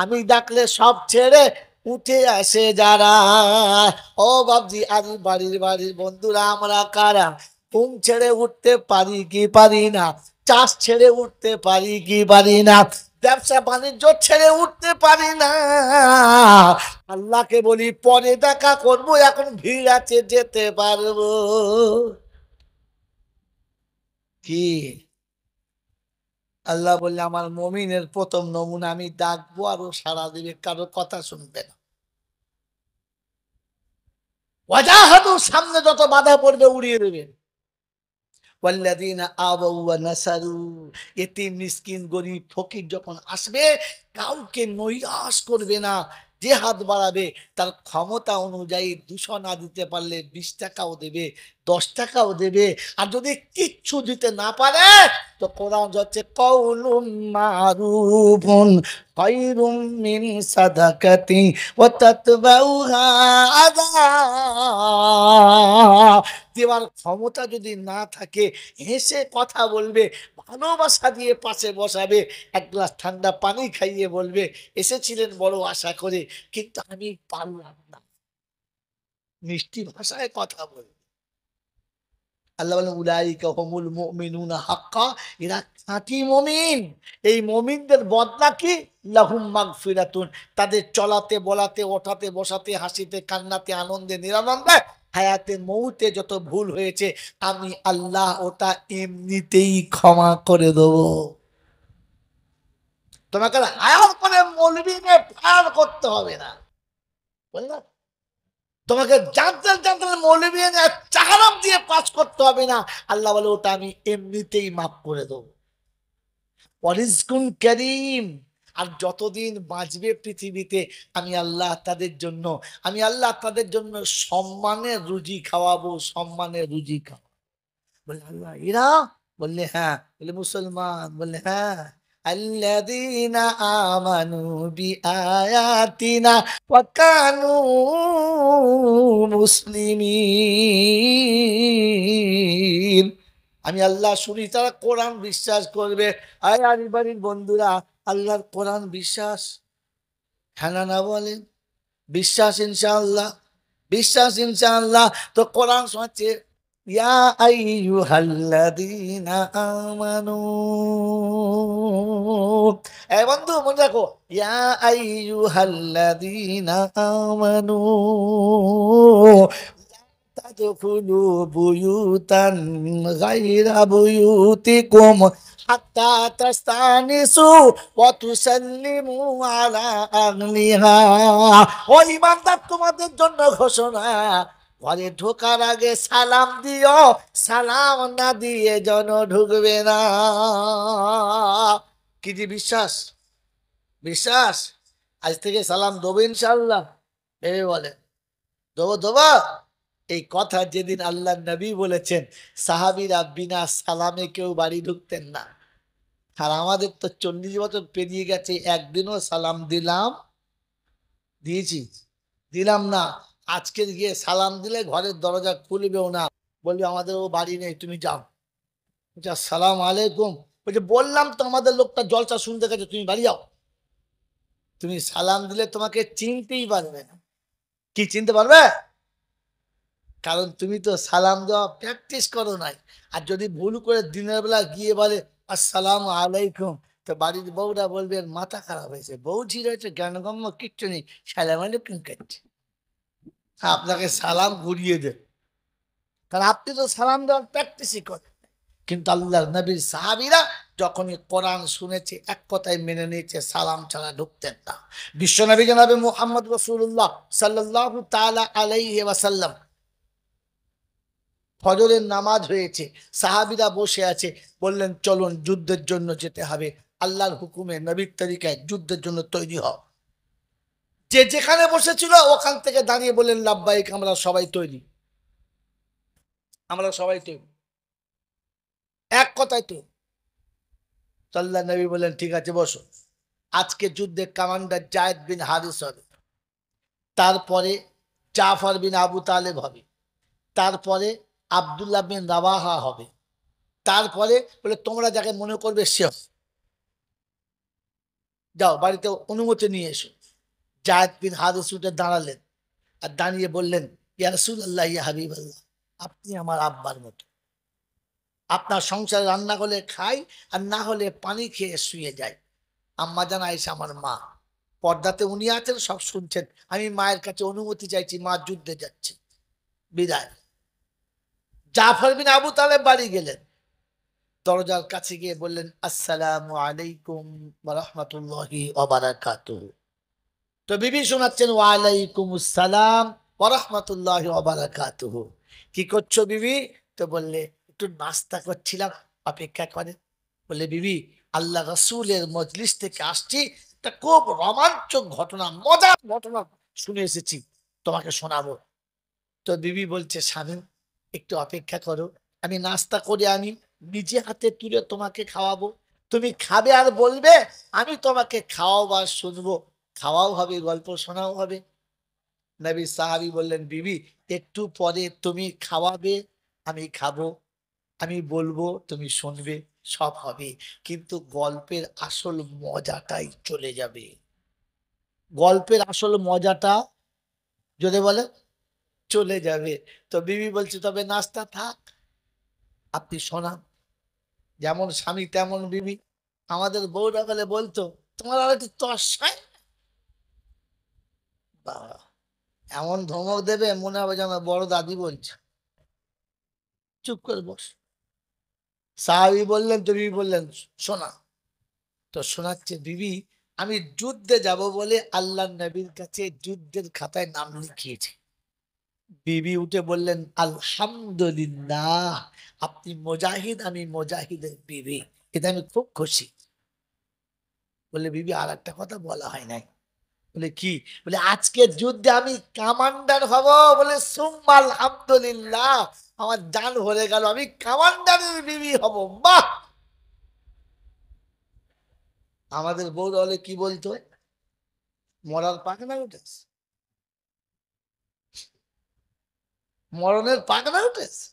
আমি ডাকলে সব ছেড়ে উঠে আসে যারা। ও বাবজি, আজ বাড়ির বন্ধুরা, আমরা কারা? ঘুম ছেড়ে উঠতে পারি কি পারি না? চাষ ছেড়ে উঠতে পারি কি পারি না? ব্যবসা বাণিজ্য ছেড়ে উঠতে পারি না। আল্লাহকে বলি পরে দেখা করবো, এখন ভিড় আছে, যেতে পারবো কি? আল্লাহ বললে, আমার মুমিনের প্রথম নমুনা, আমি ডাকবো আর ও সাড়া দিবে, কারো কথা শুনবে না। ওয়াজাহাদু, সামনে যত বাধা পড়বে উড়িয়ে দেবে। ওয়াল্লাযীনা আওয়াউ ওয়া নাসারু, এতিম মিসকিন গরীব ফকির যখন আসবে, কাউকে নৈরাশ করবে না, যে হাত বাড়াবে তার ক্ষমতা অনুযায়ী 200 না দিতে পারলে 20 টাকাও দেবে, 10 টাকাও দেবে। আর যদি কিচ্ছু দিতে না পারে, তো কোরআন হচ্ছে কাউলুম মারুফুন খায়রুম মিন সাদাকাতি ওয়া তাতবাউহা আযা। দেওয়ার ক্ষমতা যদি না থাকে হেসে কথা বলবে, ভালোবাসা দিয়ে পাশে বসাবে, এক গ্লাস ঠান্ডা পানি খাইয়ে বলবে এসেছিলেন বড় আশা করে কিন্তু আমি পারলাম না, মিষ্টি ভাষায় কথা বলবে। আল্লাহ বলেন উলাইকা হুমুল মুমিনুনা হাক্কা, এরা খাঁটি মুমিন। এই মুমিনদের বদলা কি? লাহুম মাগফিরাতুন, তাদের চলাতে বলাতে ওঠাতে বসাতে হাসিতে কান্নাতে আনন্দে নিরানন্দে হায়াতে মৌতে যত ভুল হয়েছে আমি আল্লাহ ওটা এমনিতেই ক্ষমা করে দেবো। তোমাকে হায়ার করে মৌলবীকে ফায়ার করতে হবে না, বুঝলে? তোমাকে জানতে জানতে মৌলবী চাহারাম দিয়ে পাস করতে হবে না। আল্লাহ বলে ওটা আমি এমনিতেই মাফ করে দেবো। ওয়ারিজকুন কারীম, আর যতদিন বাঁচবে পৃথিবীতে আমি আল্লাহ তাদের জন্য, আমি আল্লাহ তাদের জন্য সম্মানের রুজি খাওয়াবো, সম্মানের রুজি খাওয়াবো। বলে আল্লাহ এরা? বললে হ্যাঁ। বলে মুসলমান? বললে হ্যাঁ। আল্লাযীনা আমানু বিআয়াতিনা ওয়া কানু মুসলিমিন। আমি আল্লাহ শুনি তারা কোরআন বিশ্বাস করবে। আয় আরিবাড়ির বন্ধুরা, আল্লাহর কোরআন বিশ্বাস? হ্যাঁ না না বলেন? বিশ্বাস ইনশাআল্লাহ, বিশ্বাস ইনশাআল্লাহ। তো কোরআন শোনাচ্ছে ইয়া আইয়ুহাল্লাযীনা আমানু, এ বন্ধু মনে রাখো, ইয়া আইয়ুহাল্লাযীনা আমানু তাদখুলু বুয়ুতান গায়রা বুয়ুতিকুম হাত্তা তাস্তানিসু ওয়া তুসাল্লিমু আলা আহলিহা। ও ঈমানদার, তোমাদের জন্য ঘোষণা, ঘরে ঢোকার আগে সালাম দিও, সালাম না দিয়ে যেন ঢুকবে না। কি যে বিশ্বাস, বিশ্বাস। আজ থেকে সালাম দেবো ইনশাআল্লাহ, ভেবে বলে দেবো দেবো। এই কথা যেদিন আল্লাহ নবী বলেছেন সাহাবীরা বিনা সালামে কেউ বাড়ি ঢুকতেন না। আর আমাদের তো 40 বছর পেরিয়ে গেছে, একদিনও সালাম দিলাম? দিয়েছি? দিলাম না। আজকে গিয়ে সালাম দিলে ঘরের দরজা খুলবেও না, বলবে আমাদের ও বাড়ি নেই, তুমি যাও। সালাম আলাইকুম, বলছে বললাম তো আমাদের লোকটা জলসা শুনতে গেছে, তুমি বাড়ি যাও। তুমি সালাম দিলে তোমাকে চিনতেই পারবে না। কি চিনতে পারবে? কারণ তুমি তো সালাম দেওয়া প্র্যাকটিস করো নাই। আর যদি ভুল করে দিনের বেলা গিয়ে বলে আসসালাম আলাইকুম, তো বাড়ির বউরা বলবে মাথা খারাপ হয়েছে, বউ ঝির হয়েছে, জ্ঞানগম্য কিচ্ছু নেই, সালাম আলাইকুম করছে। আপনাকে সালাম ঘুরিয়ে দেয়, কারণ আপনি তো সালাম দেওয়ার প্র্যাকটিসই করেন। কিন্তু আল্লাহর নবীর সাহাবীরা যখনই কোরআন শুনেছে এক কথায় মেনে নিয়েছে, সালাম ছাড়া ঢুকতেন না। বিশ্বনবী জনাবে মুহাম্মদ রাসূলুল্লাহ সাল্লাল্লাহু তাআলা আলাইহি ওয়াসাল্লাম, ফজরের নামাজ হয়েছে, সাহাবীরা বসে আছে, বললেন চলুন যুদ্ধের জন্য যেতে হবে। আল্লাহর হুকুমে নবীর তরিকায় যুদ্ধের জন্য তৈরি হও। যে যেখানে বসেছিল ওখান থেকে দাঁড়িয়ে বললেন লাব্বাইক, আমরা সবাই তৈরি, আমরা সবাই তৈরি, এক কথায় তৈরি। আল্লাহ নবী বললেন ঠিক আছে বসো। আজকে যুদ্ধের কমান্ডার জায়েদ বিন হারিস হবে, তারপরে জাফর বিন আবু তালেব হবে, তারপরে আব্দুল্লাহ বিন রাওয়াহা হবে, তারপরে বলে তোমরা যাকে মনে করবে সে যাও বাড়িতে অনুমতি নিয়ে এসো। জায়েদ বিন হারিস উঠে দাঁড়ালেন আর দাঁড়িয়ে বললেন ইয়া রাসূলুল্লাহ, ইয়া হাবিবাল্লাহ, আপনি আমার আব্বার মতো, আপনার সংসারে রান্না হলে খাই আর না হলে পানি খেয়ে শুয়ে যাই। আম্মা জান আয়েশা আমার মা, পর্দাতে উনি আছেন, সব শুনছেন। আমি মায়ের কাছে অনুমতি চাইছি, মা যুদ্ধে যাচ্ছে, বিদায়। জাফর বিন আবু তালেব বাড়ি গেলেন, দরজার কাছে গিয়ে বললেন আসসালামু আলাইকুম ওয়া রাহমাতুল্লাহি ওয়া বারাকাতুহু। তো বিবি শোনাচ্ছেন ওয়ালাইকুম আসসালাম ওয়া রাহমাতুল্লাহি ওয়া বারাকাতুহু। কি করছো বিবি? তো বললে একটু নাস্তা করছিলাম, অপেক্ষা করেন। বলে বিবি আল্লাহ রাসূলের মজলিস থেকে আসছি, তা খুব রোমাঞ্চক ঘটনা, মজার ঘটনা শুনে এসেছি, তোমাকে শোনাবো। তো বিবি বলছে স্বামী একটু অপেক্ষা করো, আমি নাস্তা করে আনি। নিজে হাতে তুলে তোমাকে খাওয়াবো, তুমি খাবে আর বলবে আমি তোমাকে খাওয়াবো আর শুনবো, খাওয়াও হবে গল্প শোনাও হবে। নবী সাহাবী বললেন বিবি একটু পরে তুমি খাওয়াবে আমি খাবো, আমি বলবো তুমি শুনবে, সব হবে, কিন্তু গল্পের আসল মজাটাই চলে যাবে। গল্পের আসল মজাটা যদি বলে চলে যাবে। তো বিবি বলছে তবে নাস্তা থাক, আপনি শোনান। যেমন স্বামী তেমন বিবি। আমাদের বউরা গেলে বলতো তোমার আর একটু তসায়, বাবা এমন ধমক দেবে মনে হবে যেন বড় দাদি বলছে, চুপ করে বস। সাহাবী বললেন তো বিবি বললেন শোনা। তো শোনাচ্ছে বিবি আমি যুদ্ধে যাব বলে আল্লাহ নবীর কাছে যুদ্ধের খাতায় নাম লিখিয়েছি। বিবি উঠে বললেন আলহামদুলিল্লাহ, আপনি মুজাহিদ আমি মুজাহিদের বিবি, এতে আমি খুব খুশি। বলে বিবি আর একটা কথা বলা হয় নাই। বলে কি? বলে আজকে যুদ্ধে আমি কমান্ডার হব। বলে সুম্মা আলহামদুলিল্লাহ, আমার জান ভরে গেল, আমি কমান্ডারের বিবি হব। বাহ! আমাদের বউরা হলে কি বলতো, মরার পাখনা উঠেছে, মরণের পাখনা উঠেছে,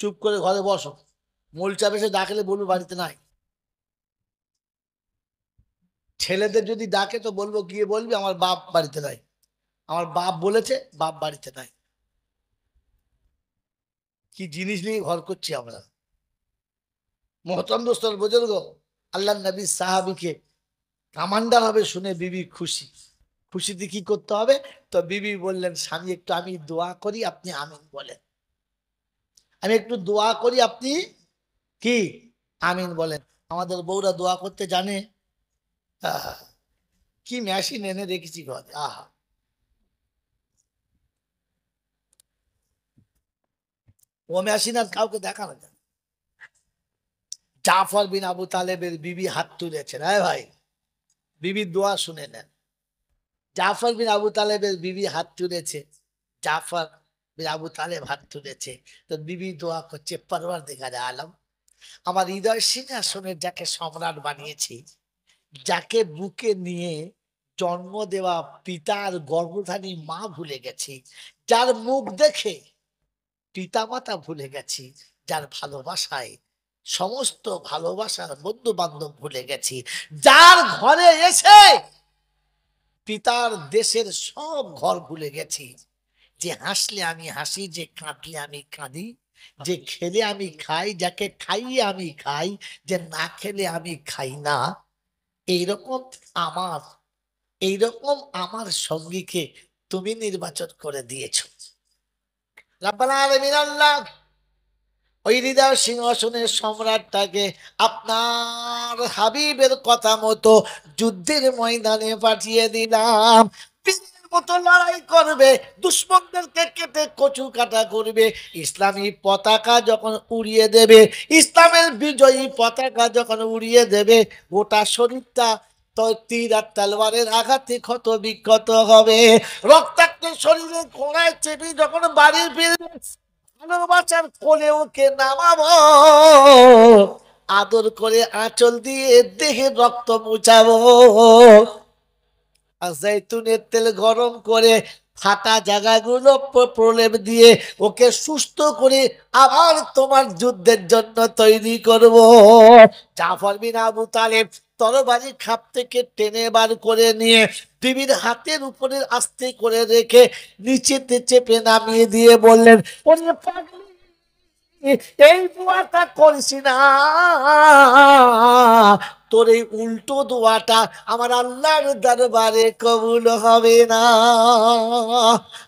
চুপ করে ঘরে বসো, মূল চাপে সে ডাকলে বলবো বাড়িতে নাই। ছেলেদের যদি ডাকে তো বলবো গিয়ে বলবি আমার বাপ বাড়িতে নাই, আমার বাপ বলেছে বাপ বাড়িতে নাই। কি জিনিস নিয়ে ঘর করছি আমরা। মহতরম দোস্তর বুজুর্গ, আল্লাহ নবী সাহাবীকে কমান্ডার হবে শুনে বিবি খুশি। খুশিতে কি করতে হবে? তো বিবি বললেন স্বামী একটু আমি দোয়া করি আপনি আমিন বলেন, আমি একটু দোয়া করি আপনি কি আমিন বলেন। আমাদের বউরা দোয়া করতে জানে। আহা, কি মেশিন এনে রেখেছি ঘরে, আহা। ও মেশিন আর কাউকে দেখানো যায়। জাফর বিন আবু তালেবের বিবি হাত তুলেছেন, হ্যাঁ ভাই, বিবির দোয়া শুনে নেন। জাফর বিন আবু তালেবের বিবি হাত তুলেছে, জাফর বিন আবু তালেব হাত তুলেছে। তো বিবি দোয়া করছে পরওয়ারদিগারে আলম, আমার হৃদয় সিংহাসনের যাকে সম্রাট বানিয়েছি, যাকে বুকে নিয়ে জন্ম দেওয়া পিতার গর্ভধারী মা ভুলে গেছি, যার মুখ দেখে পিতা মাতা ভুলে গেছি, যার ভালোবাসায় সমস্ত ভালোবাসার বন্ধু বান্ধব ভুলে গেছি, যার ঘরে এসে পিতার দেশের সব ঘর ভুলে গেছি, যে হাসলে আমি হাসি, যে কাঁদলে আমি কাঁদি, যে খেলে আমি খাই, যাকে খাইয়ে আমি খাই, যে না খেলে আমি খাই না, এইরকম আমার এইরকম আমার সঙ্গীকে তুমি নির্বাচন করে দিয়েছো। রাব্বানা আলামিন আল্লাহ ওই হৃদয় সিংহাসনের সম্রাটটাকে আপনার হাবিবের কথা মতো যুদ্ধের ময়দানে পাঠিয়ে দিলাম। বীরের মতো লড়াই করবে, দুশ্মনদেরকে কেটে কচু কাটা করবে, ইসলামী পতাকা যখন উড়িয়ে দেবে, ইসলামের বিজয়ী পতাকা যখন উড়িয়ে দেবে, গোটা শরীরটা তো তীর আর তলোয়ারের আঘাতে ক্ষত বিক্ষত হবে। রক্তাক্ত শরীরে ঘোড়ায় চেপে যখন বাড়ি ফিরবে, ভালোবাসার কোলে ওকে নামাবো, আদর করে আঁচল দিয়ে দেহে রক্ত মুছাবো, আর জৈতুনের তেল গরম করে ফাটা জায়গাগুলো প্রলেপ দিয়ে ওকে সুস্থ করে আবার তোমার যুদ্ধের জন্য তৈরি করব। জাফর বিন আবু তালেব তরবারি খাপ থেকে টেনে বার করে নিয়ে বিবির হাতের উপরে আস্তে করে রেখে নিচেতে চেপে নামিয়ে দিয়ে বললেন ওরে পাগলি, এই দোয়াটা করিস না, তোর এই উল্টো দোয়াটা আমার আল্লাহর দরবারে কবুল হবে না।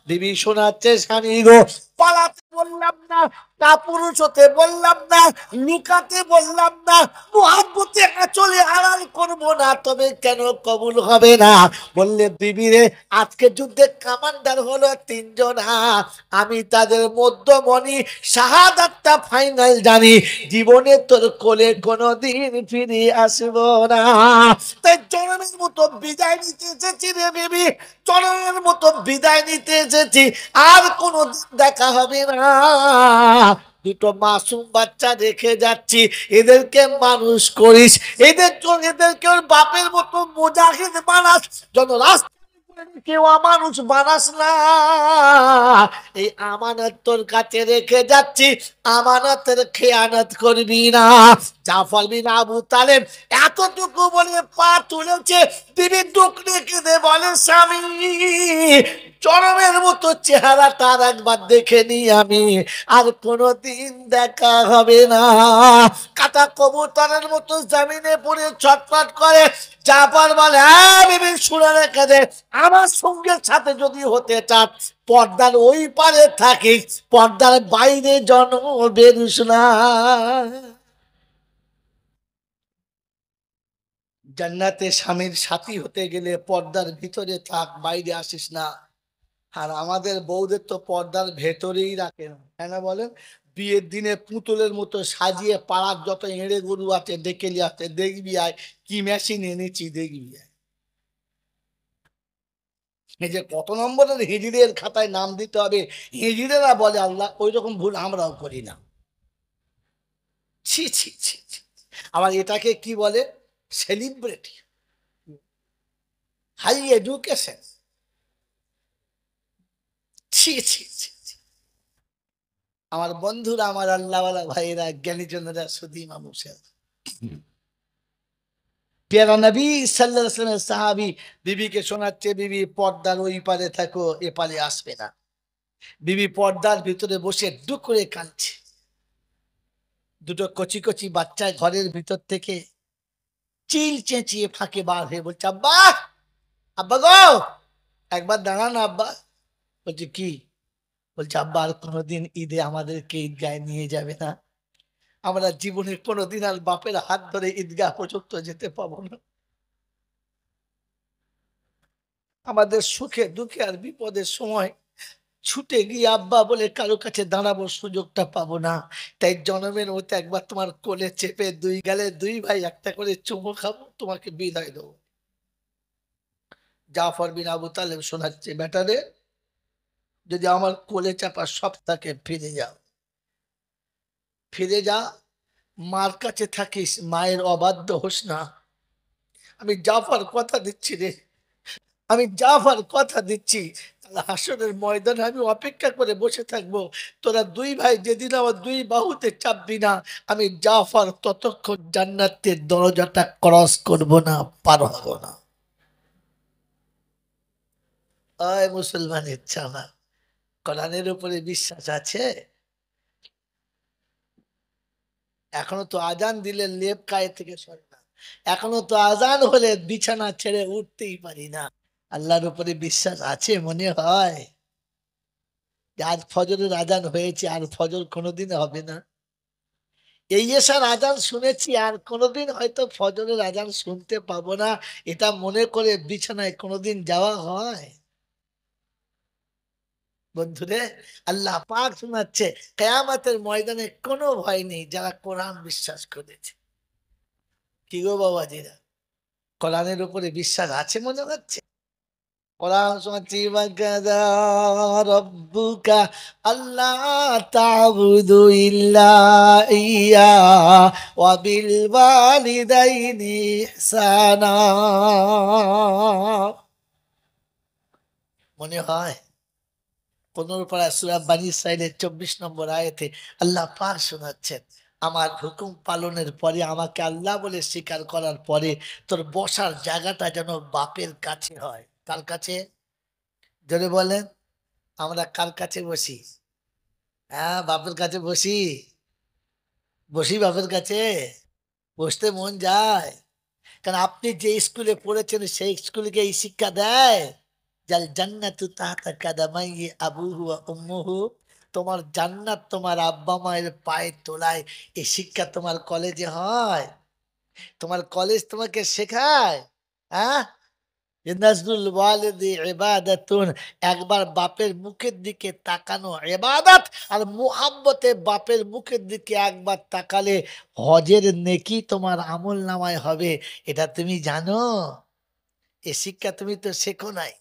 দেবী শোনাচ্ছে স্বামী গো, পালাতে বললাম না, কাপুরুষ হতে বললাম না, লুকাতে বললাম না, মুহাব্বতে চলে আড়াল করবো না, তবে কেন কবুল হবে না? বললে বিবি রে আজকে যুদ্ধে কমান্ডার হলো তিনজন, আমি তাদের মধ্যমণি, শাহাদাতটা ফাইনাল জানি, জীবনে তোর কোলে কোনোদিন ফিরে আসবো না। তাই জনমের মতো বিদায় নিতে এসেছি রে বিবি, জনমের মতো বিদায় নিতে এসেছি, আর কোনোদিন দেখা হবে না। দুটো মাসুম বাচ্চা রেখে যাচ্ছি, এদেরকে মানুষ করিস, এদের জন্য এদেরকে ওর বাপের মতো মুজাহিদ বানাস, যেন রাস্তা কেউ মানুষ বানাস না। এই আমানত তোর কাছে রেখে যাচ্ছি, আমানতের খেয়ানত করবি না। জাফর বিন আবু তালেব এতটুকু বলে পা তুলেছে, তিনি দুঃখ রেখে দে বলে, স্বামী চরমের মতো চেহারা তার একবার দেখে নি আমি, আর কোনদিন দেখা হবে না। কাটা কবুতরের মতো জমিনে পড়ে ছটফট করে। জাফর বলে, হ্যাঁ বিবি শুনে রেখে দে, আমার সঙ্গের সাথে যদি হতে চান পর্দার ওই পারে থাকিস, পর্দার বাইরে জন্ম বেরুস না। জান্নাতে স্বামীর সাথী হতে গেলে পর্দার ভিতরে থাক, বাইরে আসিস না। আর আমাদের বউদের তো পর্দার ভেতরেই রাখে না, তাই না বলেন? বিয়ের দিনে পুতুলের মতো সাজিয়ে পাড়ার যত এঁড়ে গরু আছে ডেকে নিয়ে আসছে, দেখবি আয় কি মেশিন এনেছি, দেখবি আয়। এই যে কত নম্বরের হিজড়ের খাতায় নাম দিতে হবে, হিজড়েরা বলে আল্লাহ, ওই রকম ভুল আমরাও করি না। ছি ছি ছি ছি। আবার এটাকে কি বলে? Celebrity, high education. ছি ছি ছি ছি। আমার বন্ধুরা, আমার আল্লাহওয়ালা ভাইয়েরা, জ্ঞানীজনেরা, সুধী মানুষের, পেয়ারা নবী সাল্লাল্লাহু আলাইহি ওয়াসাল্লামের সাহাবী বিবিকে শোনাচ্ছে, বিবি পর্দার ওই পারে থাকো, এ পারে আসবে না। বিবি পর্দার ভিতরে বসে ডুক করে কাঁদছে। দুটো কচি কচি বাচ্চা ঘরের ভিতর থেকে চিল চেঁচিয়ে ফাঁকে বার হয়ে বলছে, আব্বা, আব্বা গো, একবার দাঁড়ান আব্বা। বলছে কি? বলছে, আব্বা আর কোনোদিন ঈদে আমাদেরকে ঈদগায় নিয়ে যাবে না? আমরা জীবনে কোনোদিন আর বাপের হাত ধরে ঈদগাহ পর্যন্ত যেতে পাবো না। আমাদের সুখে দুঃখে আর বিপদের সময় ছুটে গিয়ে আব্বা বলে কারো কাছে দাঁড়াবো সুযোগটা পাবো না। তাই জনমের মতো একবার তোমার কোলে চেপে দুই গালে দুই ভাই একটা করে চুমো খাবো, তোমাকে বিদায় দেবো। জাফর বিন আবু তালেব শোনাচ্ছে, বেটারে, যদি আমার কোলে চাপা সব থাকে, ফিরে যাও, ফিরে যা, মার কাছে থাকিস, মায়ের অবাধ্য হোস না। আমি জাফর কথা দিচ্ছি রে, আমি জাফর কথা দিচ্ছি, হাসরের ময়দানে আমি অপেক্ষা করে বসে থাকবো। তোরা দুই ভাই যেদিন আমার দুই বাহুতে চাপবি না, আমি জাফর ততক্ষণ জান্নাতের দরজাটা ক্রস করব না, পার হব না। আয় মুসলমানের চানা, কোরআনের উপরে বিশ্বাস আছে? এখনো তো আজান দিলে লেপ গায়ে থেকে সরে না, এখনো তো আজান হলে বিছানা ছেড়ে উঠতেই পারি না। আল্লাহর উপরে বিশ্বাস আছে মনে হয়? যে আজ ফজরের আজান হয়েছে, আর ফজর কোনোদিন হবে না। এই এসার আজান শুনেছি, আর কোনোদিন হয়তো ফজরের আজান শুনতে পাবো না, এটা মনে করে বিছানায় কোনোদিন যাওয়া হয়? বন্ধুরে, আল্লাহ পাক শোনাচ্ছে, কিয়ামতের ময়দানে কোনো ভয় নেই যারা কোরআন বিশ্বাস করেছে। কি গো বাবাজিরা, কোরআনের উপরে বিশ্বাস আছে মনে হচ্ছে? কোরআন শোনাচ্ছি, ওয়াকাযা রাব্বুকা আল্লা তা'বুদু ইল্লা ইয়্যা ওয়া বিল ওয়ালিদাইনি ইহসানা। মনে হয় 15 পারা সূরা বানী ইসরাঈলের 24 নম্বর আয়াতে আল্লাহ পাক শোনাচ্ছেন, আমার হুকুম পালনের পরে, আমাকে আল্লাহ বলে স্বীকার করার পরে তোর বসার জায়গাটা যেন বাপের কাছে হয়। কার কাছে? জোরে বলেন, আমরা কার কাছে বসি? হ্যাঁ, বাপের কাছে বসি। বসি বাপের কাছে, বসতে মন যায়। কারণ আপনি যে স্কুলে পড়েছেন সেই স্কুলকে এই শিক্ষা দেয়, জাল জান্নাতু তাহতা কাদামাই আবুহু ওয়া উম্মুহু, তোমার জান্নাত তোমার আব্বা মায়ের পায়ের তলায়। এই শিক্ষা তোমার কলেজে হয়? তোমার কলেজ তোমাকে শেখায়? হ্যাঁ, যে নাজরুল ওয়ালিদি ইবাদাতুন, একবার বাপের মুখের দিকে তাকানো ইবাদত, আর মুহাব্বতে বাপের মুখের দিকে একবার তাকালে হজের নেকি তোমার আমল নামায় হবে। এটা তুমি জানো? এ শিক্ষা তুমি তো শেখো নাই।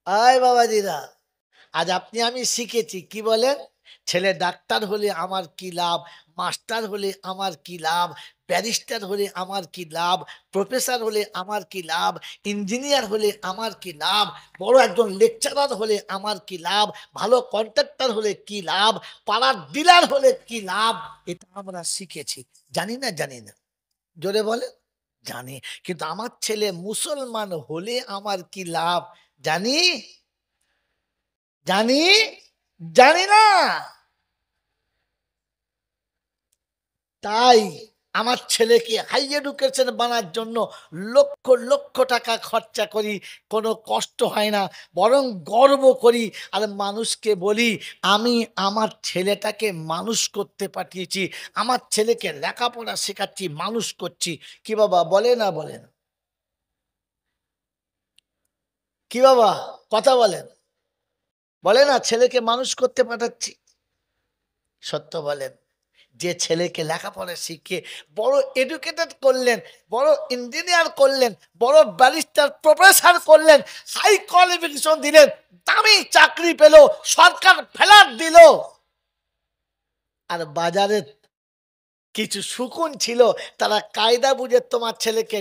আয় বাবাজিরা, আজ আপনি আমি শিখেছি, কি বলেন? ছেলে ডাক্তার হলে আমার কি লাভ, মাস্টার হলে আমার কি লাভ, ব্যারিস্টার হলে আমার কি লাভ, প্রফেসর হলে আমার কি লাভ, ইঞ্জিনিয়ার হলে আমার কি লাভ, বড় একজন লেকচারার হলে আমার কি লাভ, ভালো কন্ট্রাক্টর হলে কি লাভ, পাড়ার ডিলার হলে কি লাভ। এটা আমরা শিখেছি, জানি না? জানি না? জোরে বলে জানি। কিন্তু আমার ছেলে মুসলমান হলে আমার কি লাভ, জানি? জানি? জানি না? তাই আমার ছেলেকে হাই এডুকেশন বানার জন্য লক্ষ লক্ষ টাকা খরচা করি, কোনো কষ্ট হয় না, বরং গর্ব করি। আর মানুষকে বলি আমি আমার ছেলেটাকে মানুষ করতে পাঠিয়েছি, আমার ছেলেকে লেখাপড়া শেখাচ্ছি, মানুষ করছি। কি বাবা বলে না বলেন? কি বাবা কথা বলেন? বলে না ছেলেকে মানুষ করতে পাঠাচ্ছি? সত্য বলেন। যে ছেলেকে লেখাপড়া শিখে বড় এডুকেটেড করলেন, বড় ইঞ্জিনিয়ার করলেন, বড় ব্যারিস্টার প্রফেসর করলেন, হাই কোয়ালিফিকেশন দিলেন, দামি চাকরি পেল, সরকার ফ্ল্যাট দিল, আর বাজারে কিছু শকুন ছিল, তারা কায়দা বুঝে তোমার ছেলেকে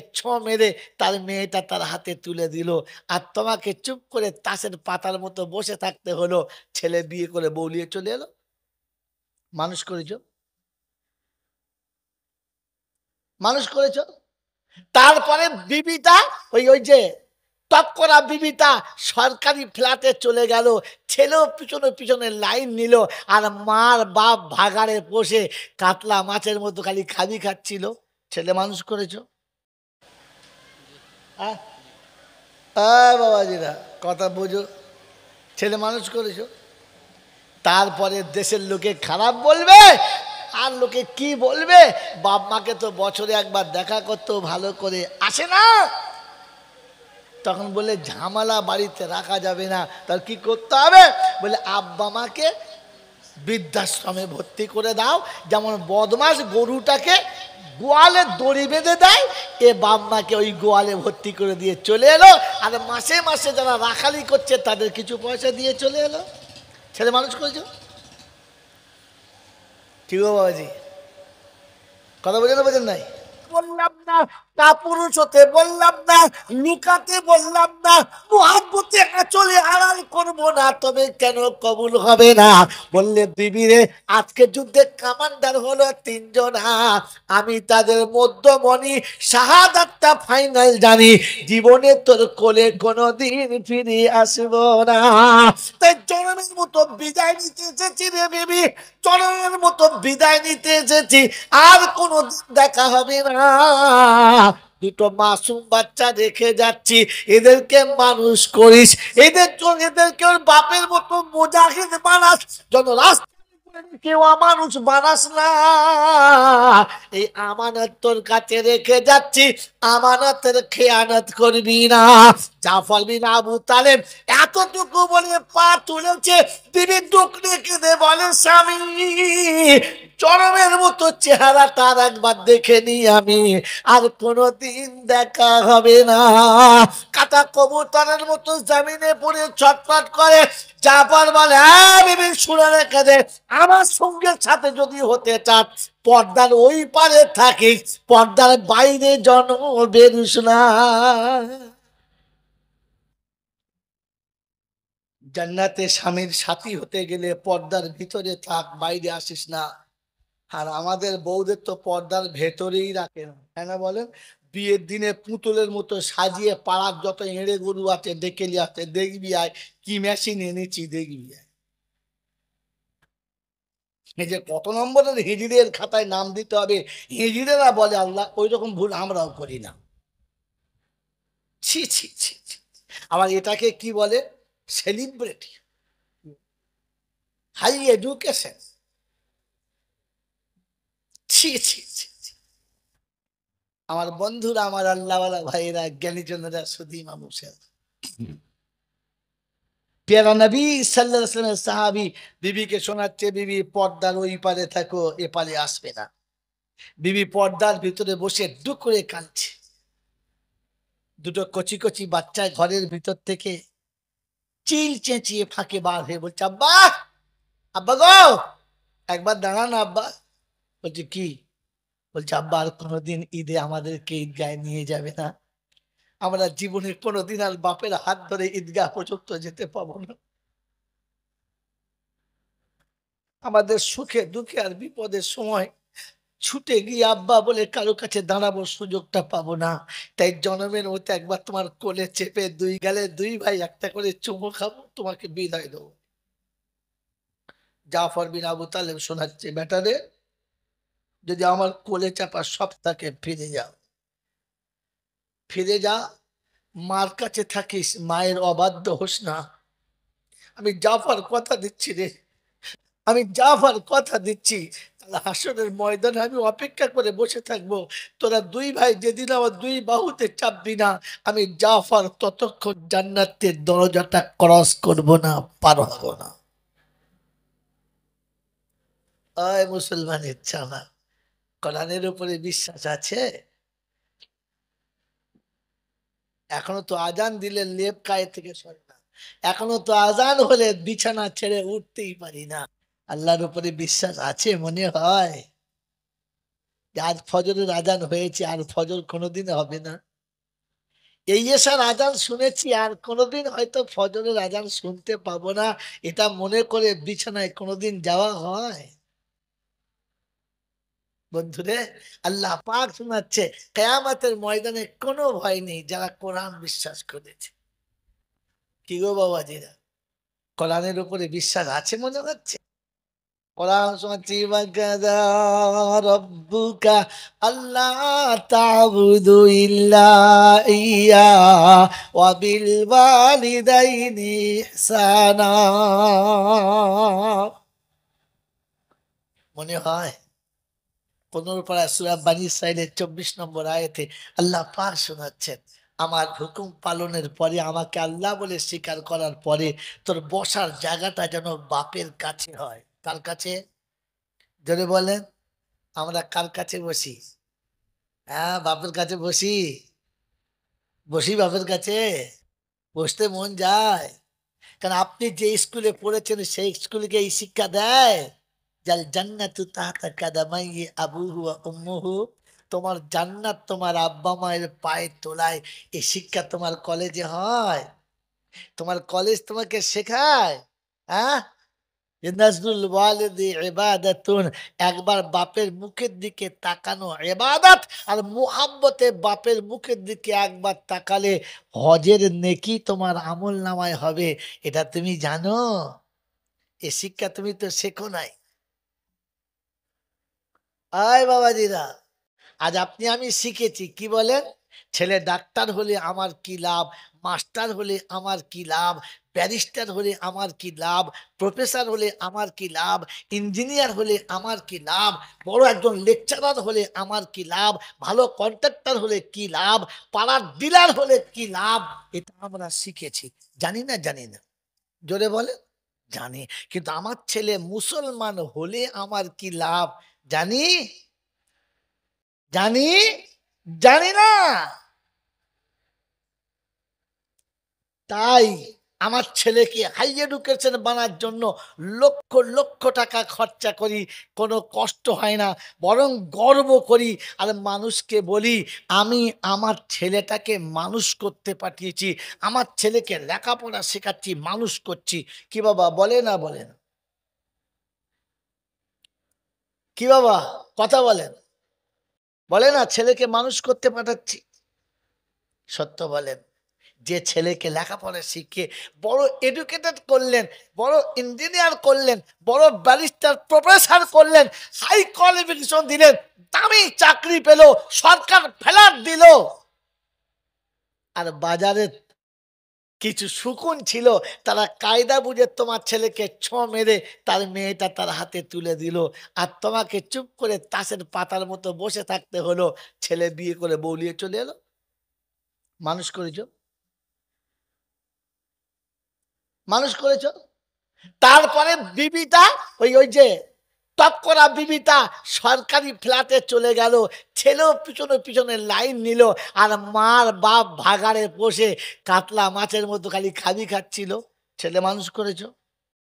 মেরে তার মেয়েটা তার হাতে তুলে দিল, আর তোমাকে চুপ করে তাসের পাতার মতো বসে থাকতে হলো। ছেলে বিয়ে করে বউলিয়ে চলে এলো। মানুষ করেছো? মানুষ করেছো? তারপরে বিবিটা ওই ওই যে টপ করা বিবিটা সরকারি ফ্ল্যাটে চলে গেল, ছেলেও পিছনে পিছনে লাইন নিল, আর মার বাপ ভাগাড়ে বসে কাতলা মাছের মতো খালি খাবি খাচ্ছিল। ছেলে মানুষ করেছো? আহ বাবাজিরা কথা বোঝো, ছেলে মানুষ করেছো? তারপরে দেশের লোকে খারাপ বলবে, আর লোকে কি বলবে? বাপ মাকে তো বছরে একবার দেখা করতেও ভালো করে আসে না। তখন বলে ঝামেলা বাড়িতে রাখা যাবে না, তার কি করতে হবে? বলে আব্বা মাকে বৃদ্ধাশ্রমে ভর্তি করে দাও, যেমন বদমাস গরুটাকে গোয়ালে দড়ি বেঁধে দেয়, এ বাপ মাকে ওই গোয়ালে ভর্তি করে দিয়ে চলে এলো, আর মাসে মাসে যারা রাখালি করছে তাদের কিছু পয়সা দিয়ে চলে এলো। ছেলে মানুষ করেছো? ঠিক বাবাজি কথা বোঝেন না? বোঝেন নাই? বললাম না, কাপুরুষ হতে বললাম না, লুকাতে বললাম না, মুহাব্বতে চলে আড়াল করবো না, তবে কেন কবুল হবে না? বললে বিবি রে, আজকে যুদ্ধে কমান্ডার হলো তিনজন, আমি তাদের মধ্যমণি, শাহাদাতটা ফাইনাল জানি, জীবনে তোর কোলে কোনোদিন ফিরে আসবো না। তাই জনমের মতো বিদায় নিতে এসেছি রে বিবি, জনমের মতো বিদায় নিতে এসেছি, আর কোনো দেখা হবে না। দুটো মাসুম বাচ্চা রেখে যাচ্ছি, এদেরকে মানুষ করিস, এদেরকে ওর বাপের মতো মুজাহিদ বানাস, যেন রাস্তা কেউ মানুষ বানাস না। এই আমানত তোর কাছে রেখে যাচ্ছি, আমানতের খেয়ানত করবি না। জাফর বিন আবু তালেব এতটুকু বলে পা তুলেছে, তিনি দুঃখ রেখে দে বলে স্বামী, চরমের মতো চেহারা তার একবার দেখে নি আমি, আর কোনোদিন দেখা হবে না। কাটা কবুতরের মতো জমিনে পড়ে ছটফট করে। জাফর বলে হ্যাঁ বিবি শুনে রেখে দে, আমার সঙ্গের সাথে যদি হতে চান পর্দার ওই পারে থাকিস, পর্দার বাইরে জন বেরুস না। জান্নাতে স্বামীর সাথী হতে গেলে পর্দার ভিতরে থাক, বাইরে আসিস না। আর আমাদের বউদের তো পর্দার ভেতরেই রাখে না, হ্যাঁ না বলেন? বিয়ের দিনে পুতুলের মতো সাজিয়ে পাড়ার যত এঁড়ে গরু আছে ডেকে নিয়ে আসতে, দেখবি আয় কি মেশিন এনেছি দেখবি আয়। এই যে কত নম্বরের হিজড়ের খাতায় নাম দিতে হবে, হিজড়েরা বলে আল্লাহ, ওই রকম ভুল আমরাও করি না। ছি ছি ছি ছি। আবার এটাকে কি বলে? Celebrity, high education. ছি ছি ছি ছি। আমার বন্ধুরা, আমার আল্লাহওয়ালা ভাইয়েরা, জ্ঞানীজনেরা, সুধী মানুষের, পেয়ারা নবী সাল্লাল্লাহু আলাইহি ওয়াসাল্লামের সাহাবী বিবিকে শোনাচ্ছে, বিবি পর্দার ওই পারে থাকো, এ পারে আসবে না। বিবি পর্দার ভিতরে বসে ডুক করে কাঁদছে। দুটো কচি কচি বাচ্চা ঘরের ভিতর থেকে চিল চেঁচিয়ে ফাঁকে বার হয়ে বলছে আব্বা আব্বা গো, একবার দাঁড়ান আব্বা। বলছে কি? বলছে আব্বা আর কোনোদিন ঈদে আমাদেরকে ঈদগায় নিয়ে যাবে না? আমরা জীবনে কোনোদিন আর বাপের হাত ধরে ঈদগাহ পর্যন্ত যেতে পাবো না। আমাদের সুখে দুঃখে আর বিপদের সময় ছুটে গিয়ে আব্বা বলে কারো কাছে দাঁড়াবো সুযোগটা পাবো না। তাই জনমের মতো একবার তোমার কোলে চেপে দুই গালে দুই ভাই একটা করে চুমো খাবো, তোমাকে বিদায় দেবো। জাফর বিন আবু তালেব শোনাচ্ছে, বেটা রে, যদি আমার কোলে চাপা সপ্তাহে ফিরে যাও, ফিরে যা, মার কাছে থাকিস, মায়ের অবাধ্য হোস না। আমি জাফর কথা দিচ্ছি রে, আমি জাফর কথা দিচ্ছি, হাসরের ময়দানে আমি অপেক্ষা করে বসে থাকবো। তোরা দুই ভাই যেদিন আমার দুই বাহুতে চাপবি না, আমি জাফর ততক্ষণ জান্নাতের দরজাটা ক্রস করব না, পার হব না। ওই মুসলমানের ছানা, কোরআনের উপরে বিশ্বাস আছে? এখনো তো আজান দিলে লেপ গায়ে থেকে সরে না, এখনো তো আজান হলে বিছানা ছেড়ে উঠতেই পারি না। আল্লাহর উপরে বিশ্বাস আছে মনে হয়? যে আজ ফজরের আজান হয়েছে, আর ফজর কোনোদিন হবে না। এই এসার আজান শুনেছি, আর কোনোদিন হয়তো ফজরের আজান শুনতে পাবো না, এটা মনে করে বিছানায় কোনোদিন যাওয়া হয়? বন্ধুরে, আল্লাহ পাক শোনাচ্ছে, কিয়ামতের ময়দানে কোনো ভয় নেই যারা কোরআন বিশ্বাস করেছে। কি গো বাবাজিরা, কোরআনের উপরে বিশ্বাস আছে মনে হচ্ছে? কোরআন শোনাচ্ছি, ওয়াকাযা রাব্বুকা আল্লা তা'বুদু ইল্লা ইয়্যা ওয়া বিল ওয়ালিদাইনি ইহসানা। মনে হয় 15 পারা সূরা বনী ইসরাঈলের 24 নম্বর আয়াতে আল্লাহ পাক শোনাচ্ছেন, আমার হুকুম পালনের পরে, আমাকে আল্লাহ বলে স্বীকার করার পরে তোর বসার জায়গাটা যেন বাপের কাছে হয়। কার কাছে? জোরে বলেন। আমরা কার কাছে বসি? হ্যাঁ, বাপের কাছে বসি। বসি বাপের কাছে, বসতে মন যায়। কারণ আপনি যে স্কুলে পড়েছেন সেই স্কুলকে এই শিক্ষা দেয়, জাল জান্নাতু তাহতা কাদামাই আবুহু ওয়া উম্মুহু। তোমার জান্নাত তোমার আব্বা মায়ের পায়ের তলায়। এই শিক্ষা তোমার কলেজে হয়? তোমার কলেজ তোমাকে শেখায়? হ্যাঁ, যে নাজরুল ওয়ালিদি ইবাদাতুন, একবার বাপের মুখের দিকে তাকানো ইবাদত, আর মুহাব্বতে বাপের মুখের দিকে একবার তাকালে হজের নেকি তোমার আমল নামায় হবে। এটা তুমি জানো? এ শিক্ষা তুমি তো শেখো নাই। আয় বাবাজিরা, আজ আপনি আমি শিখেছি, কি বলেন? ছেলে ডাক্তার হলে আমার কি লাভ, মাস্টার হলে আমার কি লাভ, ব্যারিস্টার হলে আমার কি লাভ, প্রফেসর হলে আমার কি লাভ, ইঞ্জিনিয়ার হলে আমার কি লাভ, বড় একজন লেকচারার হলে আমার কি লাভ, ভালো কন্ট্রাক্টর হলে কি লাভ, পাড়ার ডিলার হলে কি লাভ। এটা আমরা শিখেছি, জানি না? জানি না? জোরে বলে। জানি। কিন্তু আমার ছেলে মুসলমান হলে আমার কি লাভ, জানি? জানি? জানি না? তাই আমার ছেলেকে হাই এডুকেশন বানার জন্য লক্ষ লক্ষ টাকা খরচা করি, কোনো কষ্ট হয় না, বরং গর্ব করি। আর মানুষকে বলি, আমি আমার ছেলেটাকে মানুষ করতে পাঠিয়েছি, আমার ছেলেকে লেখাপড়া শেখাচ্ছি, মানুষ করছি। কি বাবা, বলে না বলেন? কি বাবা, কথা বলেন? বলে না ছেলেকে মানুষ করতে পাঠাচ্ছি? সত্য বলেন। যে ছেলেকে লেখাপড়া শিখিয়ে বড় এডুকেটেড করলেন, বড় ইঞ্জিনিয়ার করলেন, বড় ব্যারিস্টার প্রফেসর করলেন, হাই কোয়ালিফিকেশন দিলেন, দামি চাকরি পেল, সরকার ফ্ল্যাট দিল, আর বাজারে কিছু শকুন ছিল, তারা কায়দা বুঝে তোমার ছেলেকে মেরে তার মেয়েটা তার হাতে তুলে দিল, আর তোমাকে চুপ করে তাসের পাতার মতো বসে থাকতে হলো। ছেলে বিয়ে করে বউ নিয়ে চলে এলো। মানুষ করেছ, মানুষ করেছ। তারপরে বিবিটা, ওই ওই যে টপ করা বিবিটা সরকারি ফ্ল্যাটে চলে গেল, ছেলেও পিছনে পিছনে লাইন নিল, আর মার বাপ ভাগাড়ে বসে কাতলা মাছের মতো খালি খাবি খাচ্ছিল। ছেলে মানুষ করেছো?